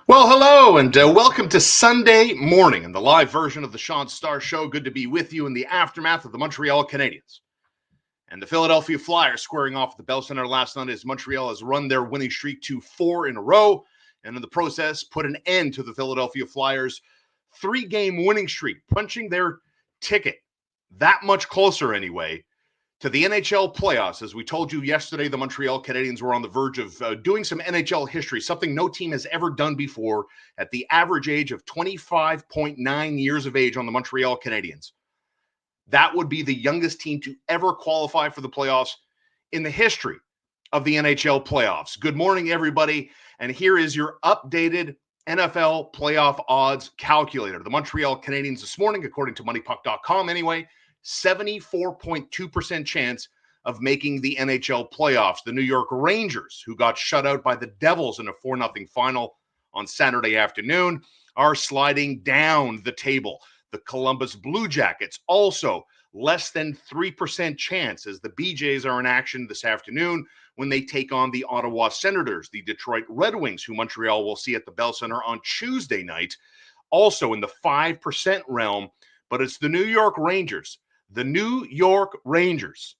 Well, hello, and welcome to Sunday morning and the live version of the Shaun Starr Show. Good to be with you in the aftermath of the Montreal Canadiens. And the Philadelphia Flyers squaring off at the Bell Center last night as Montreal has run their winning streak to 4 in a row, and in the process put an end to the Philadelphia Flyers' 3-game winning streak, punching their ticket that much closer anyway to the NHL playoffs. As we told you yesterday, the Montreal Canadiens were on the verge of doing some NHL history, something no team has ever done before at the average age of 25.9 years of age on the Montreal Canadiens. That would be the youngest team to ever qualify for the playoffs in the history of the NHL playoffs. Good morning, everybody. And here is your updated NFL playoff odds calculator. The Montreal Canadiens this morning, according to MoneyPuck.com anyway, 74.2% chance of making the NHL playoffs. The New York Rangers, who got shut out by the Devils in a 4-0 final on Saturday afternoon, are sliding down the table. The Columbus Blue Jackets also less than 3% chance, as the BJs are in action this afternoon when they take on the Ottawa Senators. The Detroit Red Wings, who Montreal will see at the Bell Center on Tuesday night, also in the 5% realm. But it's the New York Rangers. The New York Rangers,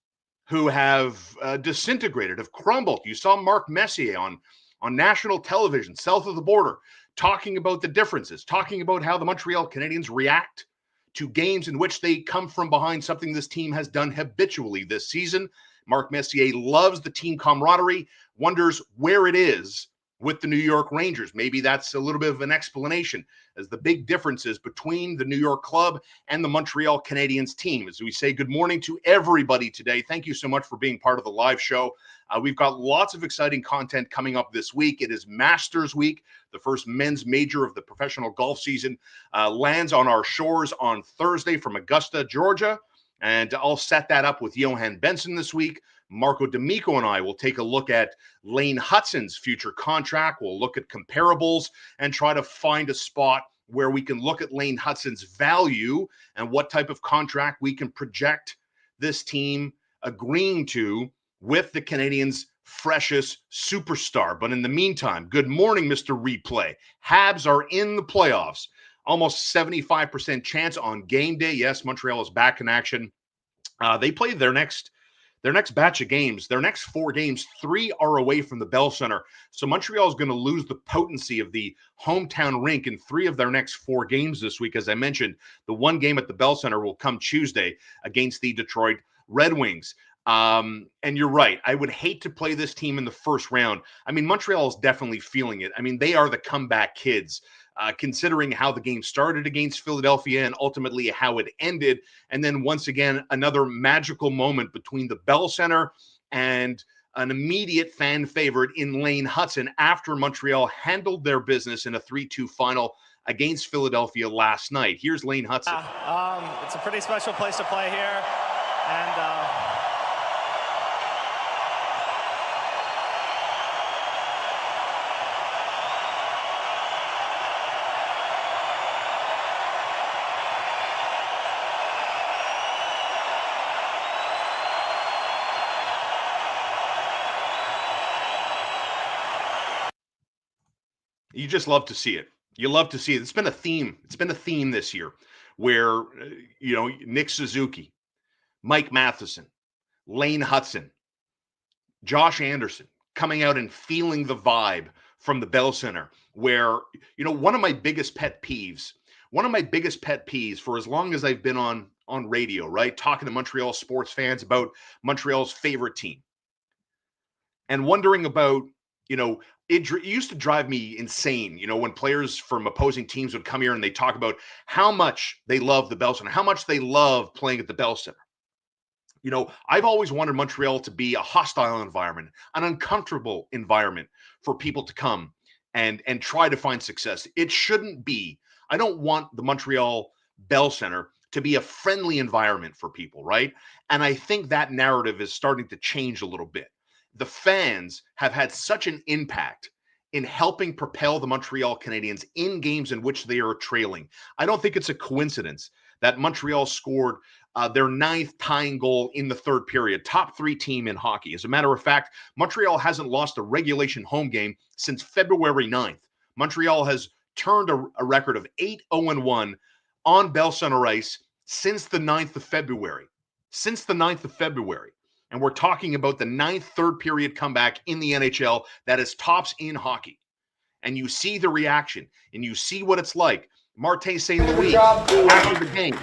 who have disintegrated, have crumbled. You saw Mark Messier on national television, south of the border, talking about the differences, talking about how the Montreal Canadiens react to games in which they come from behind, something this team has done habitually this season. Mark Messier loves the team camaraderie, wonders where it is with the New York Rangers. Maybe that's a little bit of an explanation as the big differences between the New York club and the Montreal Canadiens team. As we say good morning to everybody today, thank you so much for being part of the live show. We've got lots of exciting content coming up this week. It is Masters Week. The first men's major of the professional golf season lands on our shores on Thursday from Augusta, Georgia. And I'll set that up with Johan Benson this week. Marco D'Amico and I will take a look at Lane Hutson's future contract. We'll look at comparables and try to find a spot where we can look at Lane Hutson's value and what type of contract we can project this team agreeing to with the Canadiens' freshest superstar. But in the meantime, good morning, Mr. Replay. Habs are in the playoffs. Almost 75% chance on game day. Yes, Montreal is back in action. They play their next batch of games. Their next 4 games, 3 are away from the Bell Center. So Montreal is going to lose the potency of the hometown rink in 3 of their next 4 games this week. As I mentioned, the one game at the Bell Center will come Tuesday against the Detroit Red Wings. And you're right. I would hate to play this team in the first round. I mean, Montreal is definitely feeling it. I mean, they are the comeback kids. Considering how the game started against Philadelphia and ultimately how it ended. And then once again, another magical moment between the Bell Center and an immediate fan favorite in Lane Hutson after Montreal handled their business in a 3-2 final against Philadelphia last night. Here's Lane Hutson. It's a pretty special place to play here. And you just love to see it. You love to see it. It's been a theme. It's been a theme this year where, Nick Suzuki, Mike Matheson, Lane Hutson, Josh Anderson coming out and feeling the vibe from the Bell Center where, one of my biggest pet peeves for as long as I've been on radio, right? Talking to Montreal sports fans about Montreal's favorite team and wondering about, it used to drive me insane, when players from opposing teams would come here and they talk about how much they love the Bell Center, how much they love playing at the Bell Center. I've always wanted Montreal to be a hostile environment, an uncomfortable environment for people to come and try to find success. It shouldn't be. I don't want the Montreal Bell Center to be a friendly environment for people, right? And I think that narrative is starting to change a little bit. The fans have had such an impact in helping propel the Montreal Canadiens in games in which they are trailing. I don't think it's a coincidence that Montreal scored their 9th tying goal in the 3rd period, top 3 team in hockey. As a matter of fact, Montreal hasn't lost a regulation home game since February 9th. Montreal has turned a record of 8-0-1 on Bell Center Ice since the 9th of February. Since the 9th of February. And we're talking about the 9th third period comeback in the NHL that is tops in hockey. And you see the reaction, and you see what it's like. Martin St. Louis after the game.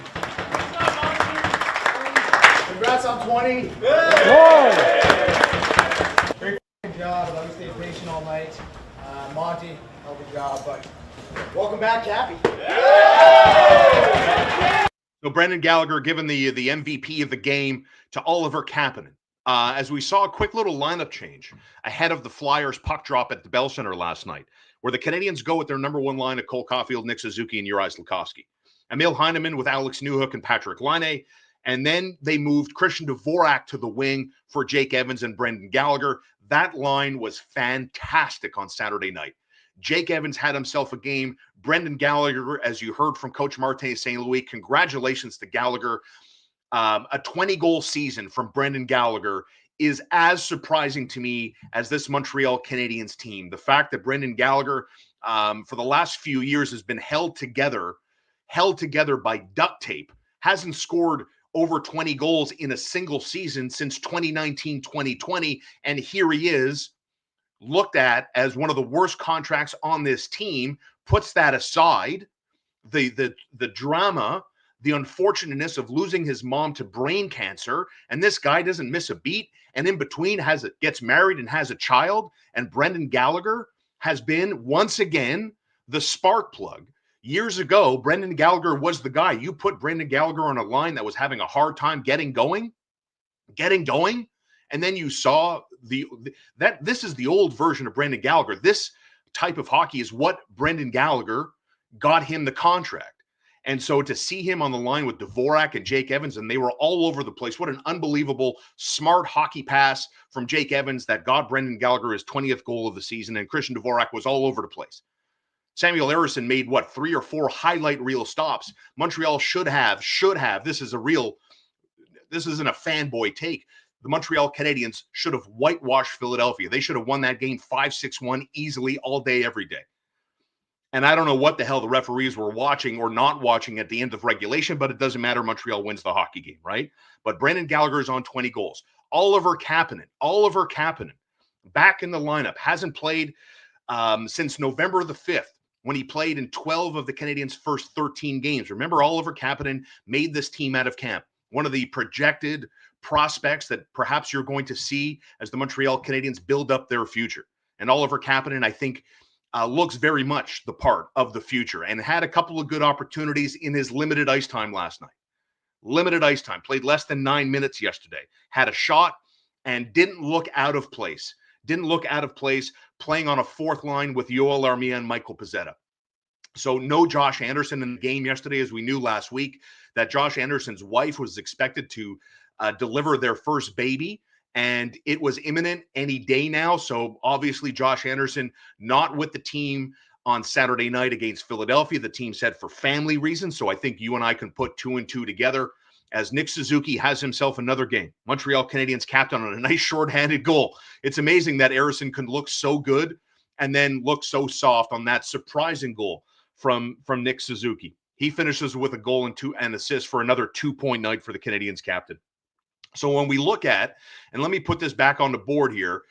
Congrats on 20. Whoa! Great job. Let me stay patient all night. Monty, hell of a job. But welcome back, Cappy. So Brendan Gallagher given the MVP of the game to Oliver Kapanen. As we saw a quick little lineup change ahead of the Flyers puck drop at the Bell Center last night, where the Canadiens go with their number one line of Cole Caulfield, Nick Suzuki, and Juraj Slafkovsky. Emil Heineman with Alex Newhook and Patrick Laine. And then they moved Christian Dvorak to the wing for Jake Evans and Brendan Gallagher. That line was fantastic on Saturday night. Jake Evans had himself a game. Brendan Gallagher, as you heard from Coach Martin St. Louis, congratulations to Gallagher. A 20-goal season from Brendan Gallagher is as surprising to me as this Montreal Canadiens team. The fact that Brendan Gallagher, for the last few years, has been held together by duct tape, hasn't scored over 20 goals in a single season since 2019-2020, and here he is, looked at as one of the worst contracts on this team. Puts that aside, the drama, the unfortunateness of losing his mom to brain cancer, and this guy doesn't miss a beat, and in between gets married and has a child, and Brendan Gallagher has been, once again, the spark plug. Years ago, Brendan Gallagher was the guy. You put Brendan Gallagher on a line that was having a hard time getting going, and then you saw that this is the old version of Brendan Gallagher. This type of hockey is what Brendan Gallagher got him the contract. And so to see him on the line with Dvorak and Jake Evans, and they were all over the place. What an unbelievable, smart hockey pass from Jake Evans that got Brendan Gallagher his 20th goal of the season, and Christian Dvorak was all over the place. Samuel Ersson made, 3 or 4 highlight reel stops. Montreal should have. This isn't a fanboy take. The Montreal Canadiens should have whitewashed Philadelphia. They should have won that game 5-6-1 easily all day, every day. And I don't know what the hell the referees were watching or not watching at the end of regulation, but it doesn't matter. Montreal wins the hockey game, right? But Brendan Gallagher is on 20 goals. Oliver Kapanen, back in the lineup, hasn't played since November the 5th. When he played in 12 of the Canadiens' first 13 games. Remember, Oliver Kapanen made this team out of camp. One of the projected prospects that perhaps you're going to see as the Montreal Canadiens build up their future. And Oliver Kapanen, I think, looks very much the part of the future and had a couple of good opportunities in his limited ice time last night. Limited ice time. Played less than 9 minutes yesterday. Had a shot and didn't look out of place. Playing on a fourth line with Yoel Armia and Michael Pezzetta. So no Josh Anderson in the game yesterday, as we knew last week that Josh Anderson's wife was expected to deliver their first baby, and it was imminent any day now. So obviously Josh Anderson not with the team on Saturday night against Philadelphia. The team said for family reasons. So I think you and I can put 2 and 2 together as Nick Suzuki has himself another game. Montreal Canadiens captain on a nice shorthanded goal. It's amazing that Ersson can look so good and then look so soft on that surprising goal from Nick Suzuki. He finishes with a goal and 2 assists for another 2-point night for the Canadiens captain. So when we look at, and let me put this back on the board here,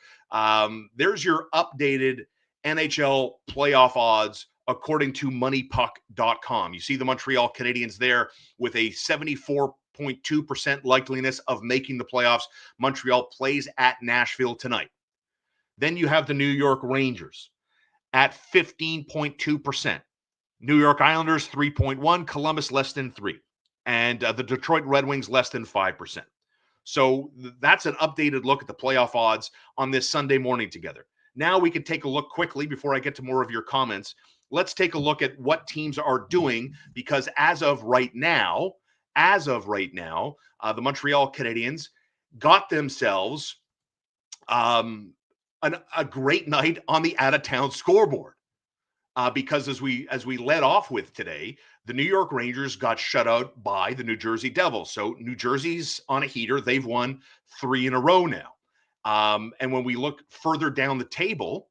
there's your updated NHL playoff odds according to moneypuck.com. You see the Montreal Canadiens there with a 74.2% likeliness of making the playoffs. Montreal plays at Nashville tonight. Then you have the New York Rangers at 15.2%. New York Islanders 3.1%, Columbus less than 3%, and the Detroit Red Wings less than 5%. So that's an updated look at the playoff odds on this Sunday morning together. Now we can take a look quickly before I get to more of your comments. Let's take a look at what teams are doing, because as of right now, the Montreal Canadiens got themselves a great night on the out-of-town scoreboard. Because as we led off with today, the New York Rangers got shut out by the New Jersey Devils. So New Jersey's on a heater. They've won 3 in a row now. And when we look further down the table,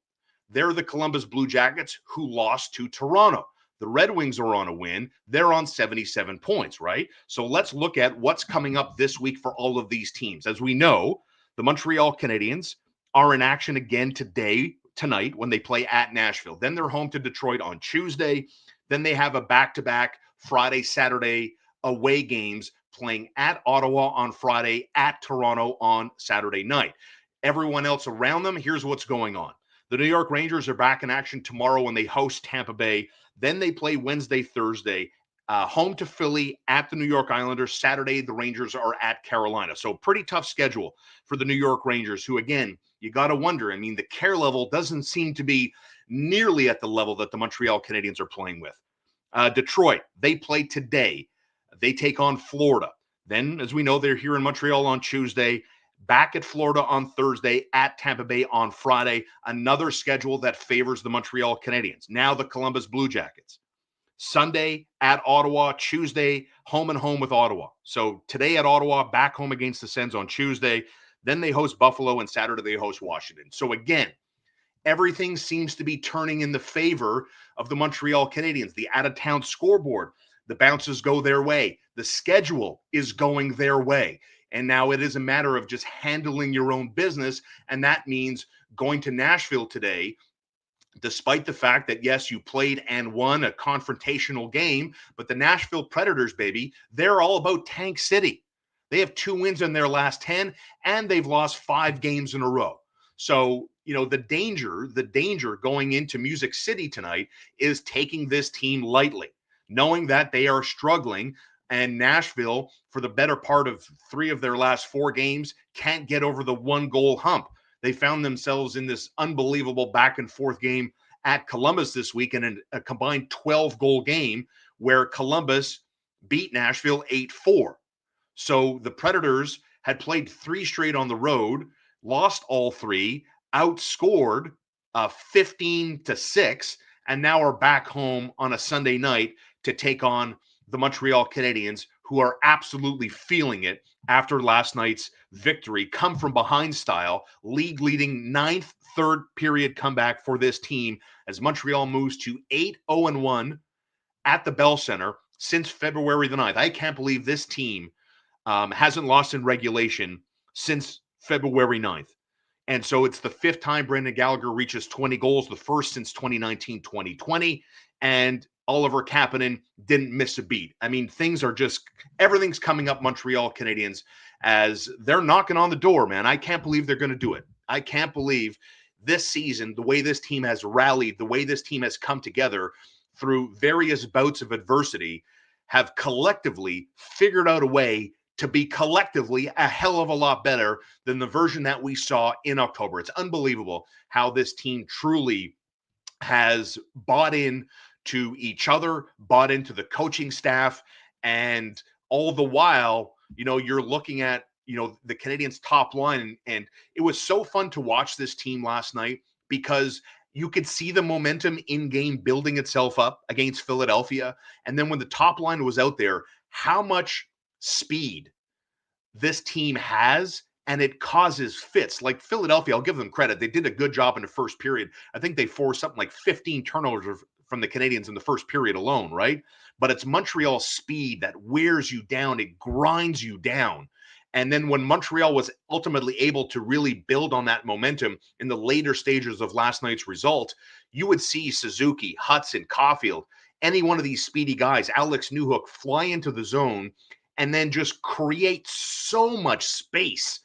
They're the Columbus Blue Jackets who lost to Toronto. The Red Wings are on a win. They're on 77 points, right? So let's look at what's coming up this week for all of these teams. As we know, the Montreal Canadiens are in action again tonight, when they play at Nashville. Then they're home to Detroit on Tuesday. Then they have a back-to-back Friday, Saturday away games, playing at Ottawa on Friday, at Toronto on Saturday night. Everyone else around them, here's what's going on. The New York Rangers are back in action tomorrow when they host Tampa Bay. Then they play Wednesday, Thursday, home to Philly, at the New York Islanders. Saturday, the Rangers are at Carolina. So pretty tough schedule for the New York Rangers, who, again, you got to wonder. I mean, the care level doesn't seem to be nearly at the level that the Montreal Canadiens are playing with. Detroit, they play today. They take on Florida. Then, as we know, they're here in Montreal on Tuesday, back at Florida on Thursday, at Tampa Bay on Friday. Another schedule that favors the Montreal Canadiens. Now the Columbus Blue Jackets. Sunday at Ottawa, Tuesday, home and home with Ottawa. So today at Ottawa, back home against the Sens on Tuesday. Then they host Buffalo, and Saturday they host Washington. So again, everything seems to be turning in the favor of the Montreal Canadiens. The out-of-town scoreboard, the bounces go their way. The schedule is going their way. And now it is a matter of just handling your own business. And that means going to Nashville today, despite the fact that, yes, you played and won a confrontational game, but the Nashville Predators, baby, they're all about Tank City. They have 2 wins in their last 10, and they've lost 5 games in a row. So, the danger going into Music City tonight is taking this team lightly, knowing that they are struggling, and Nashville, for the better part of 3 of their last 4 games, can't get over the 1-goal hump. They found themselves in this unbelievable back-and-forth game at Columbus this week, in a combined 12-goal game where Columbus beat Nashville 8-4. So the Predators had played 3 straight on the road, lost all 3, outscored 15-6, and now are back home on a Sunday night to take on the Montreal Canadiens, who are absolutely feeling it after last night's victory, come from behind style, league-leading 9th third period comeback for this team as Montreal moves to 8-0-1 at the Bell Center since February the 9th. I can't believe this team hasn't lost in regulation since February 9th. And so it's the 5th time Brendan Gallagher reaches 20 goals, the first since 2019-2020. And Oliver Kapanen didn't miss a beat. I mean, everything's coming up Montreal Canadiens as they're knocking on the door, man. I can't believe they're going to do it. I can't believe this season, the way this team has rallied, the way this team has come together through various bouts of adversity, have collectively figured out a way to be collectively a hell of a lot better than the version that we saw in October. It's unbelievable how this team truly has bought in to each other, bought into the coaching staff, and all the while, you're looking at, the Canadiens' top line, and it was so fun to watch this team last night because you could see the momentum in game building itself up against Philadelphia. And then when the top line was out there, how much speed this team has, and it causes fits. Like Philadelphia, I'll give them credit. They did a good job in the first period. I think they forced something like 15 turnovers from the Canadiens in the first period alone, right? But it's Montreal's speed that wears you down. It grinds you down. And then when Montreal was ultimately able to really build on that momentum in the later stages of last night's result, you would see Suzuki, Hutson, Caulfield, any one of these speedy guys, Alex Newhook, fly into the zone and then just create so much space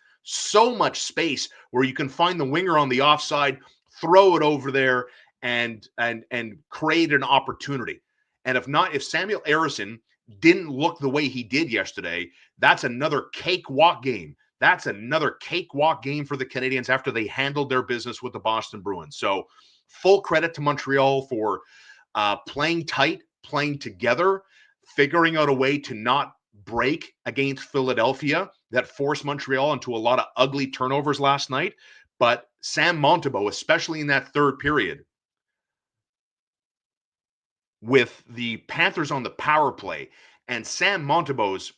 where you can find the winger on the offside, throw it over there, and create an opportunity. And if Samuel Ersson didn't look the way he did yesterday, that's another cakewalk game. That's another cakewalk game for the Canadiens after they handled their business with the Boston Bruins. So full credit to Montreal for playing tight, playing together, figuring out a way to not break against Philadelphia that forced Montreal into a lot of ugly turnovers last night. But Sam Montembeault, especially in that third period, with the Panthers on the power play, and Sam Montembeault's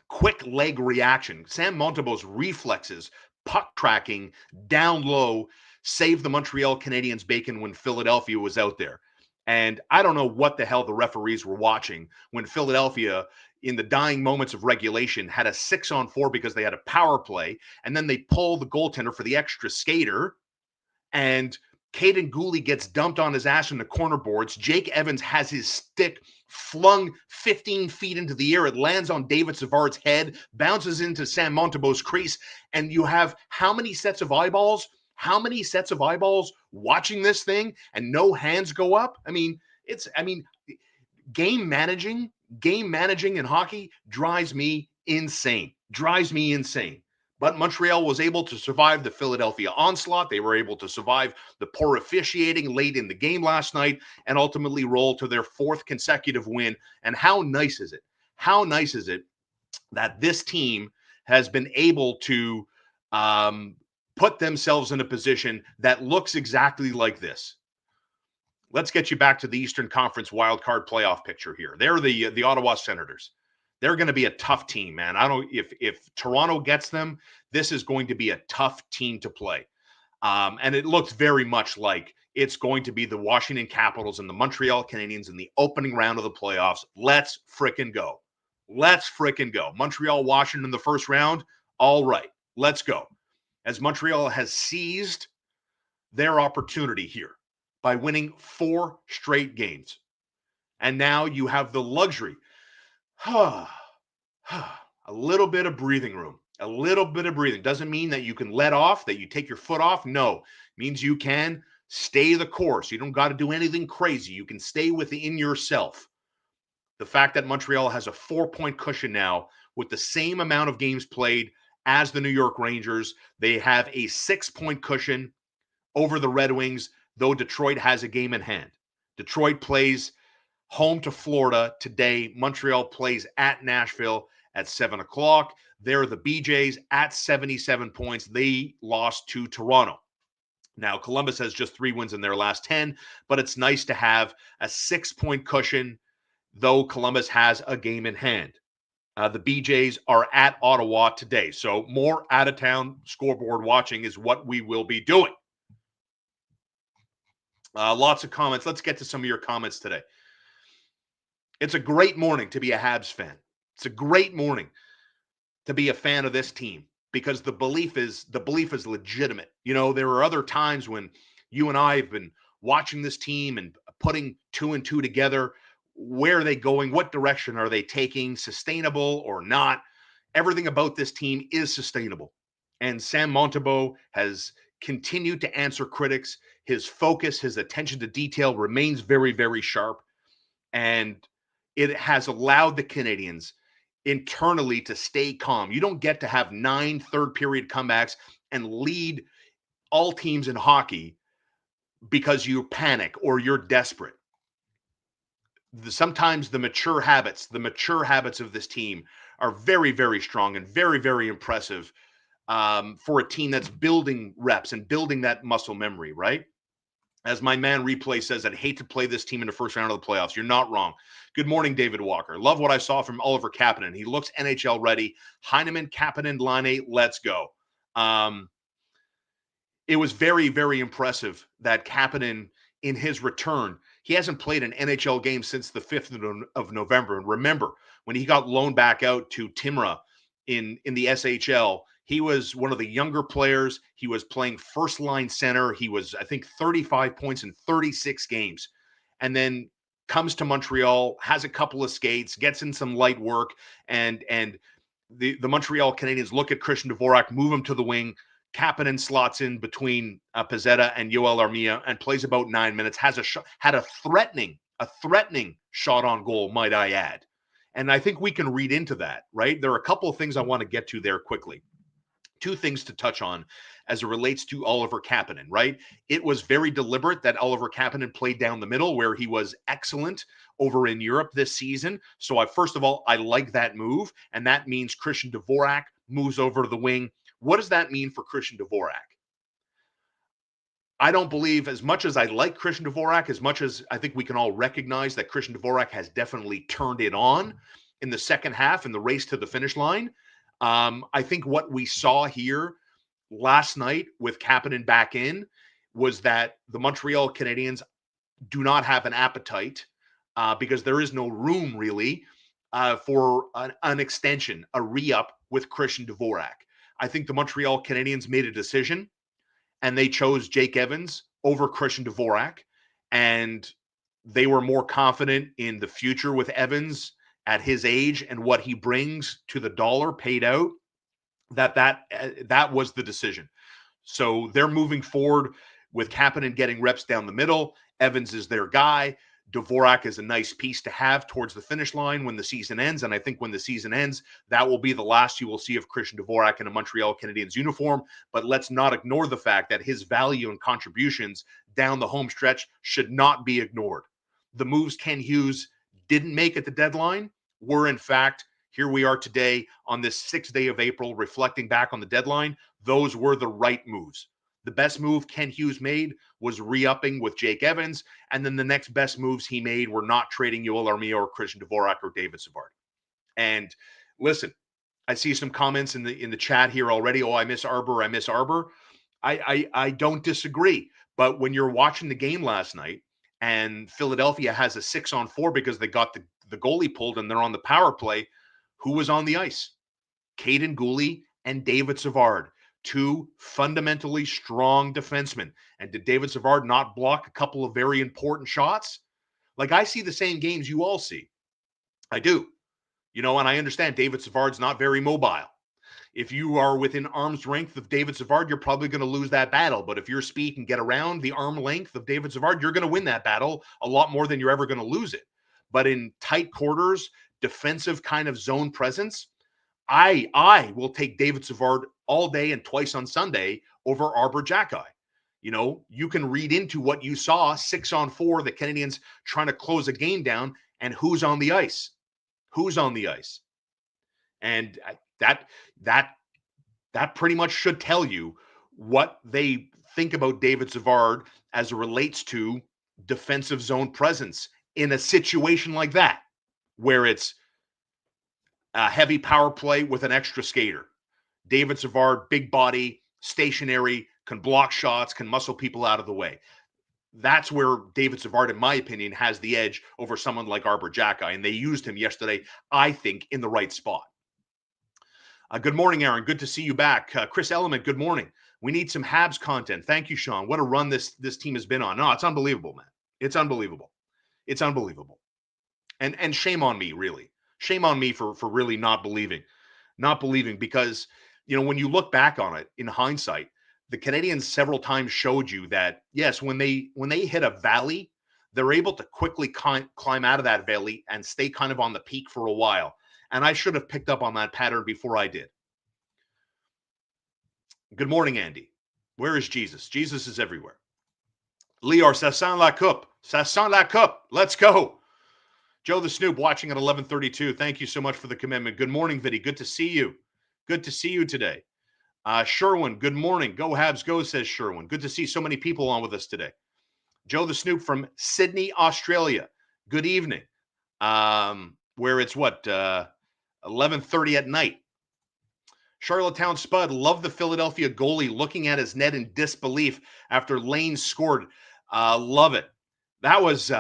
quick leg reaction, Sam Montembeault's reflexes, puck tracking down low save the Montreal Canadiens bacon when Philadelphia was out there. And I don't know what the hell the referees were watching when Philadelphia, in the dying moments of regulation, had a 6-on-4 because they had a power play, and then they pull the goaltender for the extra skater, and Caden Gooley gets dumped on his ass in the corner boards. Jake Evans has his stick flung 15 feet into the air. It lands on David Savard's head, bounces into Sam Montebo's crease, and you have how many sets of eyeballs? How many sets of eyeballs watching this thing and no hands go up? Game managing in hockey drives me insane. But Montreal was able to survive the Philadelphia onslaught. They were able to survive the poor officiating late in the game last night and ultimately roll to their 4th consecutive win. And how nice is it? How nice is it that this team has been able to put themselves in a position that looks exactly like this? Let's get you back to the Eastern Conference wildcard playoff picture here. They're the Ottawa Senators. They're going to be a tough team, man. If Toronto gets them, this is going to be a tough team to play. And it looks very much like it's going to be the Washington Capitals and the Montreal Canadiens in the opening round of the playoffs. Let's frickin' go. Montreal, Washington in the first round. All right, let's go. As Montreal has seized their opportunity here by winning 4 straight games. And now you have the luxury. A little bit of breathing room. Doesn't mean that you can let off, that you take your foot off. No, it means you can stay the course. You don't got to do anything crazy. You can stay within yourself. The fact that Montreal has a 4-point cushion now with the same amount of games played as the New York Rangers. They have a 6-point cushion over the Red Wings, though Detroit has a game in hand. Detroit plays home to Florida today. Montreal plays at Nashville at 7 o'clock. They're the BJs at 77 points. They lost to Toronto. Now, Columbus has just 3 wins in their last 10, but it's nice to have a 6-point cushion, though Columbus has a game in hand. The BJs are at Ottawa today, so more out-of-town scoreboard watching is what we will be doing. Lots of comments. Let's get to some of your comments today. It's a great morning to be a Habs fan. It's a great morning to be a fan of this team because the belief is legitimate. You know, there are other times when you and I have been watching this team and putting 2 and 2 together. Where are they going? What direction are they taking? Sustainable or not? Everything about this team is sustainable. And Sam Montebo has continued to answer critics. His focus, his attention to detail remains very, very sharp. And it has allowed the Canadiens internally to stay calm. You don't get to have 9 third-period comebacks and lead all teams in hockey because you panic or you're desperate. Sometimes the mature habits of this team are very, very strong and very, very impressive for a team that's building reps and building that muscle memory, right? As my man Replay says, I'd hate to play this team in the first round of the playoffs. You're not wrong. Good morning, David Walker. Love what I saw from Oliver Kapanen. He looks NHL ready. Heineman, Kapanen, Laine, let's go. It was very, very impressive that Kapanen, in his return, he hasn't played an NHL game since the 5th of November. And remember, when he got loaned back out to Timrå in the SHL, he was one of the younger players. He was playing first-line center. He was, I think, 35 points in 36 games. And then comes to Montreal, has a couple of skates, gets in some light work, and the Montreal Canadiens look at Christian Dvorak, move him to the wing. Kapanen slots in between Pezzetta and Yoel Armia and plays about 9 minutes, had a threatening shot on goal, might I add. And I think we can read into that, right? There are a couple of things I want to get to there quickly. 2 things to touch on as it relates to Oliver Kapanen, right? It was very deliberate that Oliver Kapanen played down the middle where he was excellent over in Europe this season. So first of all, I like that move, and that means Christian Dvorak moves over to the wing. What does that mean for Christian Dvorak? I don't believe, as much as I like Christian Dvorak, as much as I think we can all recognize that Christian Dvorak has definitely turned it on in the second half in the race to the finish line. I think what we saw here last night with Kapanen back in was that the Montreal Canadiens do not have an appetite because there is no room really for an extension, a re-up with Christian Dvorak. I think the Montreal Canadiens made a decision and they chose Jake Evans over Christian Dvorak, and they were more confident in the future with Evans at his age and what he brings to the dollar paid out. That was the decision. So they're moving forward with Kapanen getting reps down the middle. Evans is their guy. Dvorak is a nice piece to have towards the finish line when the season ends. And I think when the season ends, that will be the last you will see of Christian Dvorak in a Montreal Canadiens uniform. But let's not ignore the fact that his value and contributions down the home stretch should not be ignored. The moves Ken Hughes didn't make at the deadline were, in fact, here we are today on this 6th day of April, reflecting back on the deadline. Those were the right moves. The best move Ken Hughes made was re-upping with Jake Evans, and then the next best moves he made were not trading Yoel Armia or Christian Dvorak or David Savard. And listen, I see some comments in the chat here already. Oh, I miss Arbor. I miss Arbor. I don't disagree. But when you're watching the game last night and Philadelphia has a 6-on-4 because they got the goalie pulled and they're on the power play, who was on the ice? Caden Gooley and David Savard. Two fundamentally strong defensemen. And did David Savard not block a couple of very important shots? Like, I see the same games you all see. I do. And I understand David Savard's not very mobile. If you are within arm's length of David Savard, you're probably going to lose that battle. But if your speed can get around the arm length of David Savard, you're going to win that battle a lot more than you're ever going to lose it. But in tight quarters, defensive kind of zone presence, I will take David Savard all day and twice on Sunday over Arbor Jacki. You can read into what you saw, 6-on-4, the Canadiens trying to close a game down, and who's on the ice? Who's on the ice? And that pretty much should tell you what they think about David Savard as it relates to defensive zone presence in a situation like that, where it's a heavy power play with an extra skater. David Savard, big body, stationary, can block shots, can muscle people out of the way. That's where David Savard, in my opinion, has the edge over someone like Arbor Jacki, and they used him yesterday, I think, in the right spot. Good morning, Aaron. Good to see you back. Chris Element, good morning. We need some Habs content. Thank you, Sean. What a run this team has been on. No, it's unbelievable, man. It's unbelievable. It's unbelievable. And shame on me, really. Shame on me for really not believing because, when you look back on it in hindsight, the Canadiens several times showed you that, yes, when they hit a valley, they're able to quickly climb out of that valley and stay kind of on the peak for a while. And I should have picked up on that pattern before I did. Good morning, Andy. Where is Jesus? Jesus is everywhere. Lior, ça sent la coupe. Ça sent la coupe. Let's go. Joe the Snoop watching at 11:32. Thank you so much for the commitment. Good morning, Vinny. Good to see you. Good to see you today. Sherwin, good morning. Go Habs, go, says Sherwin. Good to see so many people on with us today. Joe the Snoop from Sydney, Australia. Good evening. Where it's 11:30 at night. Charlottetown Spud, love the Philadelphia goalie looking at his net in disbelief after Lane scored. Love it. That was,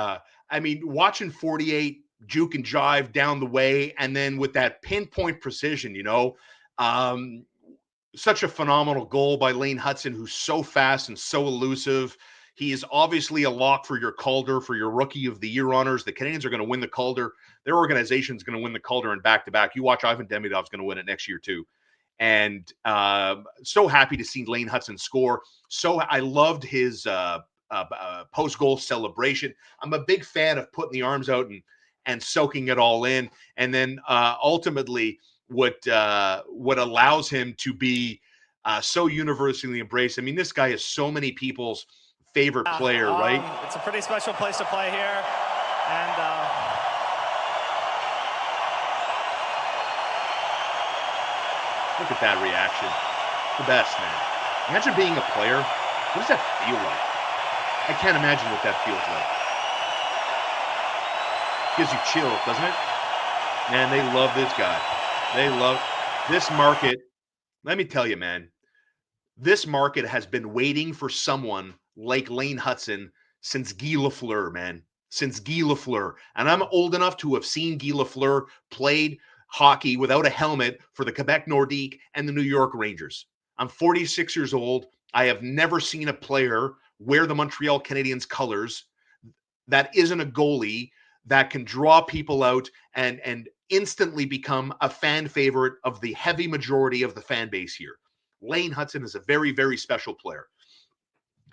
watching 48 juke and jive down the way, and then with that pinpoint precision, such a phenomenal goal by Lane Hutson, who's so fast and so elusive. He is obviously a lock for your Calder, for your Rookie of the Year honors. The Canadiens are going to win the Calder. Their organization is going to win the Calder in back-to-back. You watch, Ivan Demidov's going to win it next year too. And so happy to see Lane Hutson score. So I loved his post-goal celebration. I'm a big fan of putting the arms out and soaking it all in. And then ultimately what allows him to be so universally embraced. This guy is so many people's favorite player, right? It's a pretty special place to play here. And look at that reaction. The best, man. Imagine being a player. What does that feel like? I can't imagine what that feels like. Gives you chills, doesn't it? Man, they love this guy. They love this market. Let me tell you, man, this market has been waiting for someone like Lane Hutson since Guy Lafleur, man. Since Guy Lafleur. And I'm old enough to have seen Guy Lafleur played hockey without a helmet for the Quebec Nordique and the New York Rangers. I'm 46 years old. I have never seen a player wear the Montreal Canadiens colors that isn't a goalie that can draw people out and instantly become a fan favorite of the heavy majority of the fan base here. Lane Hutson is a very, very special player.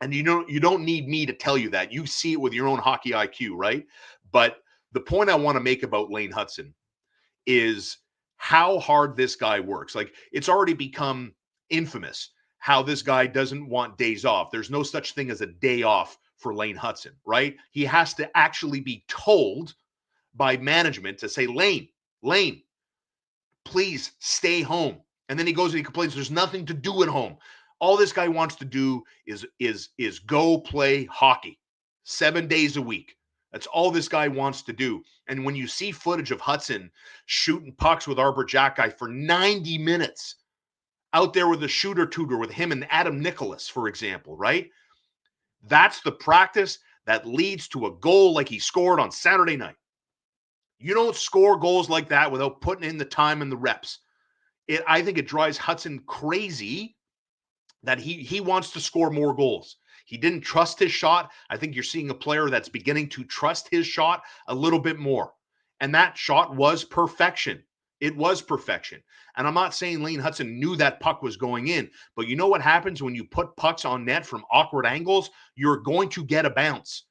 And you don't need me to tell you that. You see it with your own hockey IQ, right? But the point I want to make about Lane Hutson is how hard this guy works. Like, it's already become infamous how this guy doesn't want days off. There's no such thing as a day off for Lane Hutson, right? He has to actually be told by management to say, Lane, please stay home. And then he goes and he complains there's nothing to do at home. All this guy wants to do is go play hockey 7 days a week. That's all this guy wants to do. And when you see footage of Hutson shooting pucks with Arbor Jacki for 90 minutes out there with a shooter tutor with him and Adam Nicholas, for example, right? That's the practice that leads to a goal like he scored on Saturday night. You don't score goals like that without putting in the time and the reps. I think it drives Hutson crazy that he wants to score more goals. He didn't trust his shot. I think you're seeing a player that's beginning to trust his shot a little bit more. And that shot was perfection. It was perfection. And I'm not saying Lane Hutson knew that puck was going in, but you know what happens when you put pucks on net from awkward angles? You're going to get a bounce.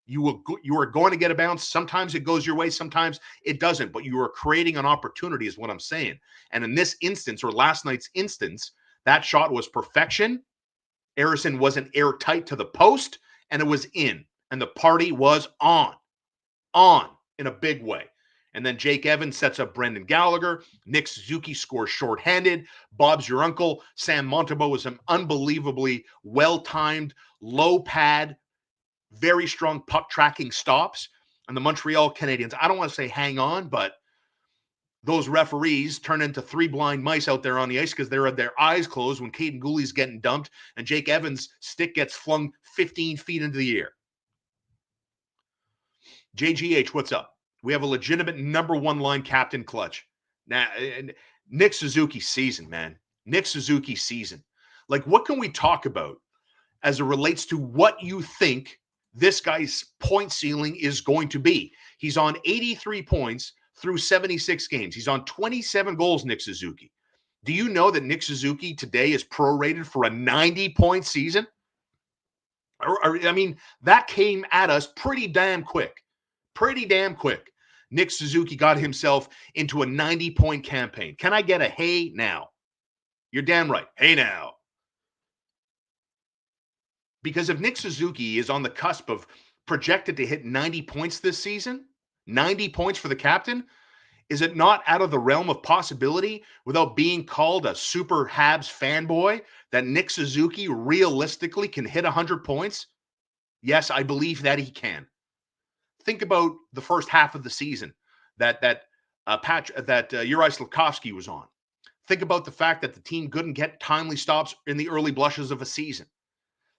You are going to get a bounce. Sometimes it goes your way, sometimes it doesn't, but you are creating an opportunity is what I'm saying. And in this instance, or last night's instance, that shot was perfection. Harrison wasn't airtight to the post, and it was in. And the party was on in a big way. And then Jake Evans sets up Brendan Gallagher. Nick Suzuki scores shorthanded. Bob's your uncle. Sam Montembeault was an unbelievably well-timed, low pad, very strong puck tracking stops. And the Montreal Canadiens, I don't want to say hang on, but those referees turn into three blind mice out there on the ice because they're their eyes closed when Caden Gooley's getting dumped and Jake Evans' stick gets flung 15 feet into the air. JGH, what's up? We have a legitimate number one line captain clutch. Now, Nick Suzuki's season, man. Nick Suzuki's season. Like, what can we talk about as it relates to what you think this guy's point ceiling is going to be? He's on 83 points through 76 games. He's on 27 goals, Nick Suzuki. Do you know that Nick Suzuki today is prorated for a 90-point season? I mean, that came at us pretty damn quick. Pretty damn quick. Nick Suzuki got himself into a 90-point campaign. Can I get a hey now? You're damn right. Hey now. Because if Nick Suzuki is on the cusp of projected to hit 90 points this season, 90 points for the captain, is it not out of the realm of possibility without being called a super Habs fanboy that Nick Suzuki realistically can hit 100 points? Yes, I believe that he can. Think about the first half of the season that Juraj Slafkovsky was on. Think about the fact that the team couldn't get timely stops in the early blushes of a season.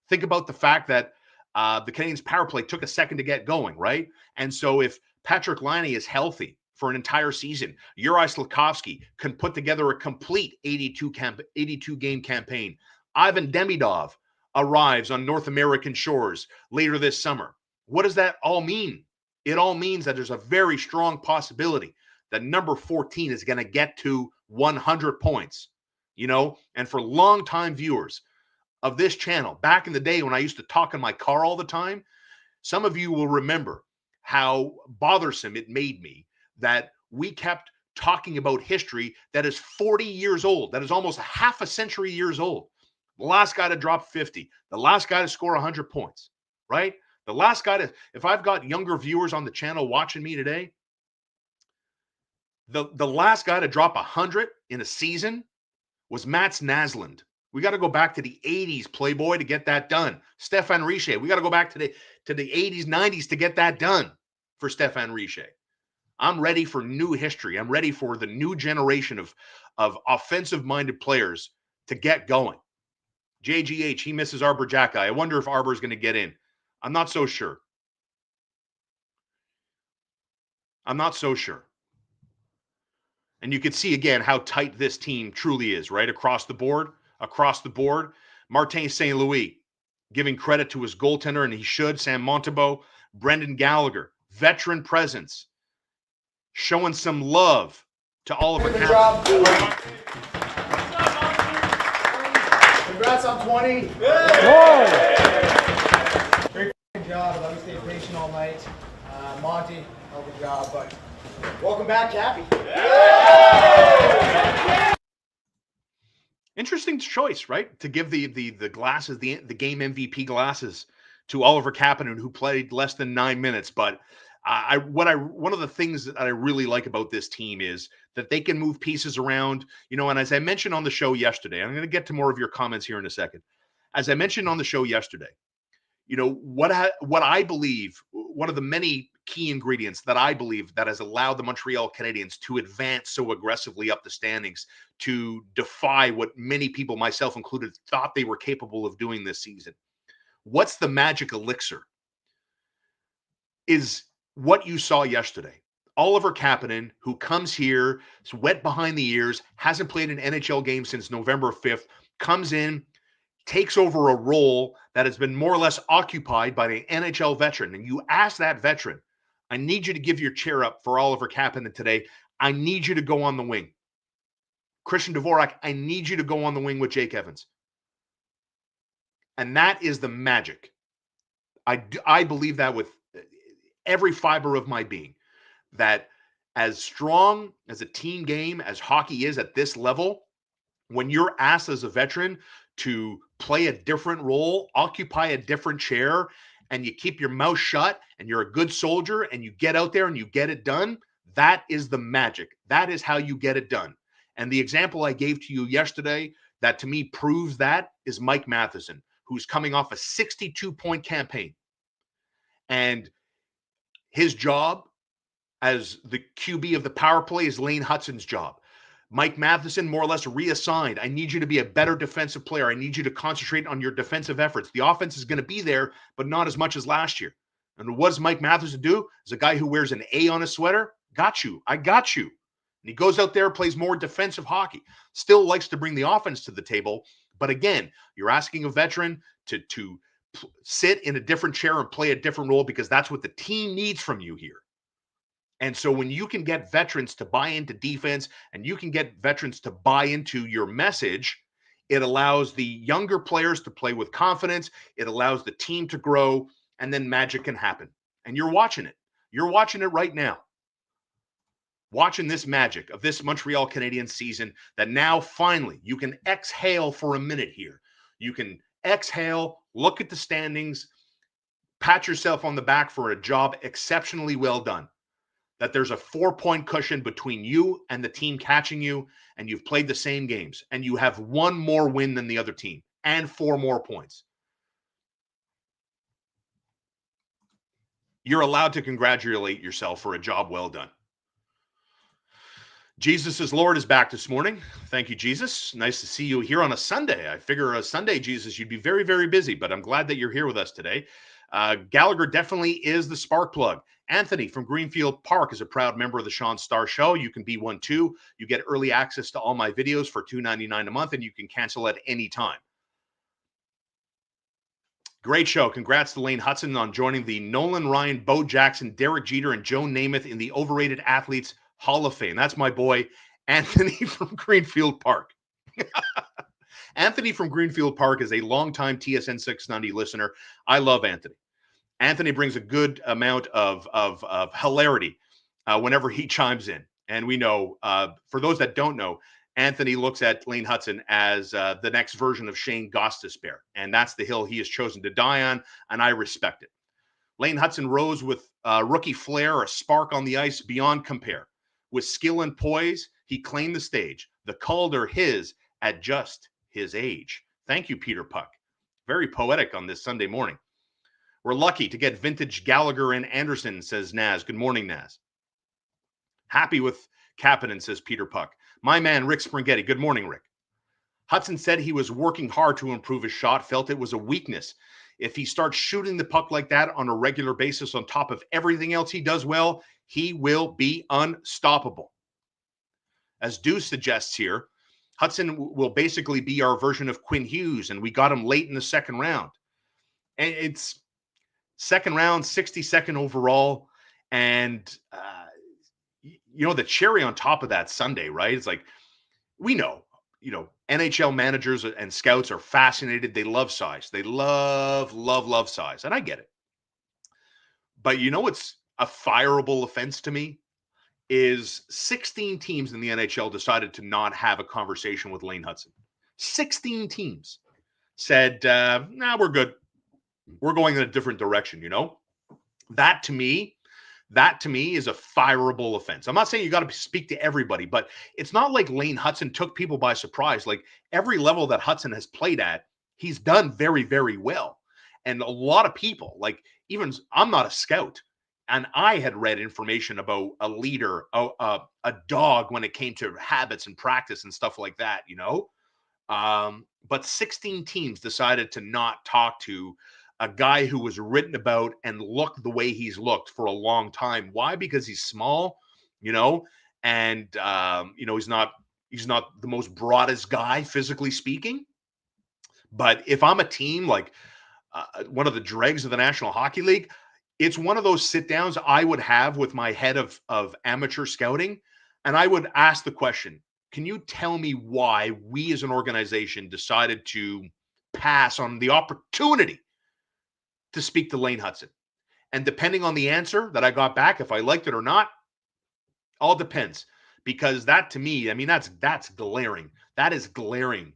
Think about the fact that the Canadiens' power play took a second to get going, right? And so if Patrick Laine is healthy for an entire season, Juraj Slafkovsky can put together a complete 82-game campaign. Ivan Demidov arrives on North American shores later this summer. What does that all mean? It all means that there's a very strong possibility that number 14 is going to get to 100 points, and for longtime viewers of this channel, back in the day when I used to talk in my car all the time, some of you will remember how bothersome it made me that we kept talking about history that is 40 years old, that is almost half a century years old. The last guy to drop 50, the last guy to score 100 points, right? The last guy to, if I've got younger viewers on the channel watching me today, the last guy to drop 100 in a season was Mats Naslund. We got to go back to the 80s, Playboy, to get that done. Stéphane Richer. We got to go back to the 80s, 90s to get that done for Stéphane Richer. I'm ready for new history. I'm ready for the new generation of offensive-minded players to get going. JGH, he misses Arbor Jack Guy. I wonder if Arbor's going to get in. I'm not so sure. And you can see again how tight this team truly is, right? Across the board. Martin St. Louis giving credit to his goaltender, and he should. Sam Montembeault, Brendan Gallagher, veteran presence, showing some love to Oliver Good Kapanen. job. Congrats on 20. Great job. I love you stayed patient all night. Monty, hell of a job, but welcome back, Cappy. Interesting choice, right? To give the glasses, the game MVP glasses to Oliver Kapanen, who played less than 9 minutes. But one of the things that I really like about this team is that they can move pieces around, and as I mentioned on the show yesterday, I'm going to get to more of your comments here in a second. As I mentioned on the show yesterday, what I believe, one of the many key ingredients that I believe that has allowed the Montreal Canadiens to advance so aggressively up the standings, to defy what many people, myself included, thought they were capable of doing this season. What's the magic elixir? Is what you saw yesterday. Oliver Kapanen, who comes here, is wet behind the ears, hasn't played an NHL game since November 5th, comes in, takes over a role that has been more or less occupied by an NHL veteran. And you ask that veteran, I need you to give your chair up for Oliver Kapanen today. I need you to go on the wing. Christian Dvorak, I need you to go on the wing with Jake Evans. And that is the magic. I believe that with every fiber of my being, that as strong as a team game as hockey is at this level, when you're asked as a veteran to play a different role, occupy a different chair, and you keep your mouth shut and you're a good soldier and you get out there and you get it done, that is the magic. That is how you get it done. And the example I gave to you yesterday that to me proves that is Mike Matheson, who's coming off a 62-point campaign. And his job as the QB of the power play is Lane Hutson's job. Mike Matheson more or less reassigned. I need you to be a better defensive player. I need you to concentrate on your defensive efforts. The offense is going to be there, but not as much as last year. And what does Mike Matheson do? As a guy who wears an A on his sweater, got you. I got you. And he goes out there, plays more defensive hockey. Still likes to bring the offense to the table. But again, you're asking a veteran to sit in a different chair and play a different role because that's what the team needs from you here. And so when you can get veterans to buy into defense and you can get veterans to buy into your message, it allows the younger players to play with confidence. It allows the team to grow, and then magic can happen. And you're watching it. You're watching it right now. Watching this magic of this Montreal Canadiens season that now finally you can exhale for a minute here. You can exhale, look at the standings, pat yourself on the back for a job exceptionally well done. That there's a 4-point cushion between you and the team catching you, and you've played the same games, and you have one more win than the other team, and 4 more points. You're allowed to congratulate yourself for a job well done. Jesus is Lord is back this morning. Thank you, Jesus. Nice to see you here on a Sunday. I figure a Sunday, Jesus, you'd be very, very busy, but I'm glad that you're here with us today. Gallagher definitely is the spark plug. Anthony from Greenfield Park is a proud member of the Shaun Starr Show. You can be one too. You get early access to all my videos for $2.99 a month, and you can cancel at any time. Great show. Congrats to Lane Hutson on joining the Nolan Ryan, Bo Jackson, Derek Jeter, and Joe Namath in the Overrated Athletes Hall of Fame. That's my boy, Anthony from Greenfield Park. Anthony from Greenfield Park is a longtime TSN 690 listener. I love Anthony. Anthony brings a good amount of hilarity whenever he chimes in. And we know, for those that don't know, Anthony looks at Lane Hutson as the next version of Shane Gostisbehere. And that's the hill he has chosen to die on, and I respect it. Lane Hutson rose with rookie flair, a spark on the ice beyond compare. With skill and poise, he claimed the stage. The Calder his at just his age. Thank you, Peter Puck. Very poetic on this Sunday morning. We're lucky to get vintage Gallagher and Anderson, says Naz. Good morning, Naz. Happy with Kapanen, says Peter Puck. My man, Rick Springhetti. Good morning, Rick. Hutson said he was working hard to improve his shot, felt it was a weakness. If he starts shooting the puck like that on a regular basis on top of everything else he does well, he will be unstoppable. As Deuce suggests here, Hutson will basically be our version of Quinn Hughes, and we got him late in the second round. And it's second round, 62nd overall. And, the cherry on top of that Sunday, right? It's like, we know, NHL managers and scouts are fascinated. They love size. They love size. And I get it. But what's a fireable offense to me is 16 teams in the NHL decided to not have a conversation with Lane Hutson. 16 teams said, nah, we're good. We're going in a different direction, That to me is a fireable offense. I'm not saying you got to speak to everybody, but it's not like Lane Hutson took people by surprise. Like every level that Hutson has played at, he's done very, very well. And a lot of people, like even I'm not a scout, and I had read information about a leader, a dog when it came to habits and practice and stuff like that, But 16 teams decided to not talk to a guy who was written about and looked the way he's looked for a long time. Why? Because he's small, and he's not the most broadest guy physically speaking. But if I'm a team like one of the dregs of the National Hockey League, it's one of those sit downs I would have with my head of amateur scouting, and I would ask the question: can you tell me why we as an organization decided to pass on the opportunity to speak to Lane Hutson? And depending on the answer that I got back, if I liked it or not, all depends. Because that to me, I mean, that's glaring. That is glaring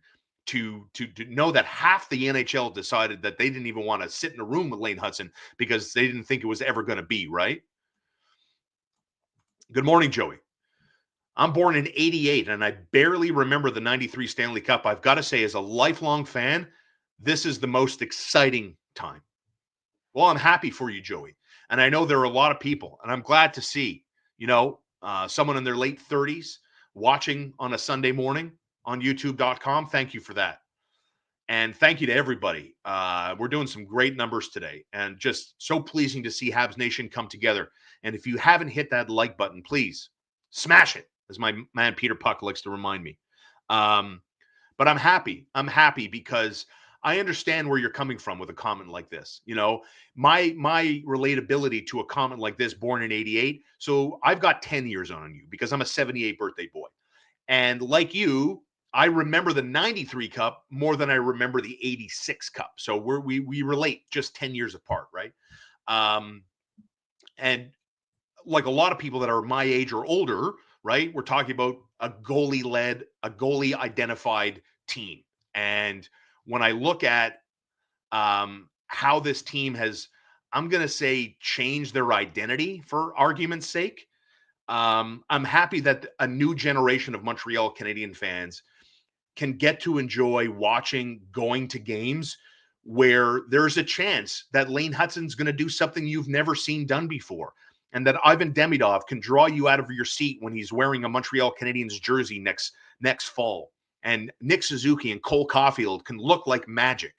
to know that half the NHL decided that they didn't even want to sit in a room with Lane Hutson because they didn't think it was ever going to be, right? Good morning, Joey. I'm born in 88, and I barely remember the 93 Stanley Cup. I've got to say, as a lifelong fan, this is the most exciting time. Well, I'm happy for you, Joey. And I know there are a lot of people, and I'm glad to see, someone in their late 30s watching on a Sunday morning on youtube.com. Thank you for that. And thank you to everybody. We're doing some great numbers today, and just so pleasing to see Habs Nation come together. And if you haven't hit that like button, please smash it, as my man Peter Puck likes to remind me. But I'm happy. I'm happy because I understand where you're coming from with a comment like this. My relatability to a comment like this, born in 88. So I've got 10 years on you because I'm a 78 birthday boy. And like you, I remember the 93 Cup more than I remember the 86 Cup. So we relate just 10 years apart, right? And like a lot of people that are my age or older, right? We're talking about a goalie-led, a goalie-identified team. And when I look at how this team has, I'm going to say, changed their identity for argument's sake, I'm happy that a new generation of Montreal Canadiens fans can get to enjoy watching, going to games where there's a chance that Lane Hutson's going to do something you've never seen done before, and that Ivan Demidov can draw you out of your seat when he's wearing a Montreal Canadiens jersey next fall. And Nick Suzuki and Cole Caulfield can look like magic.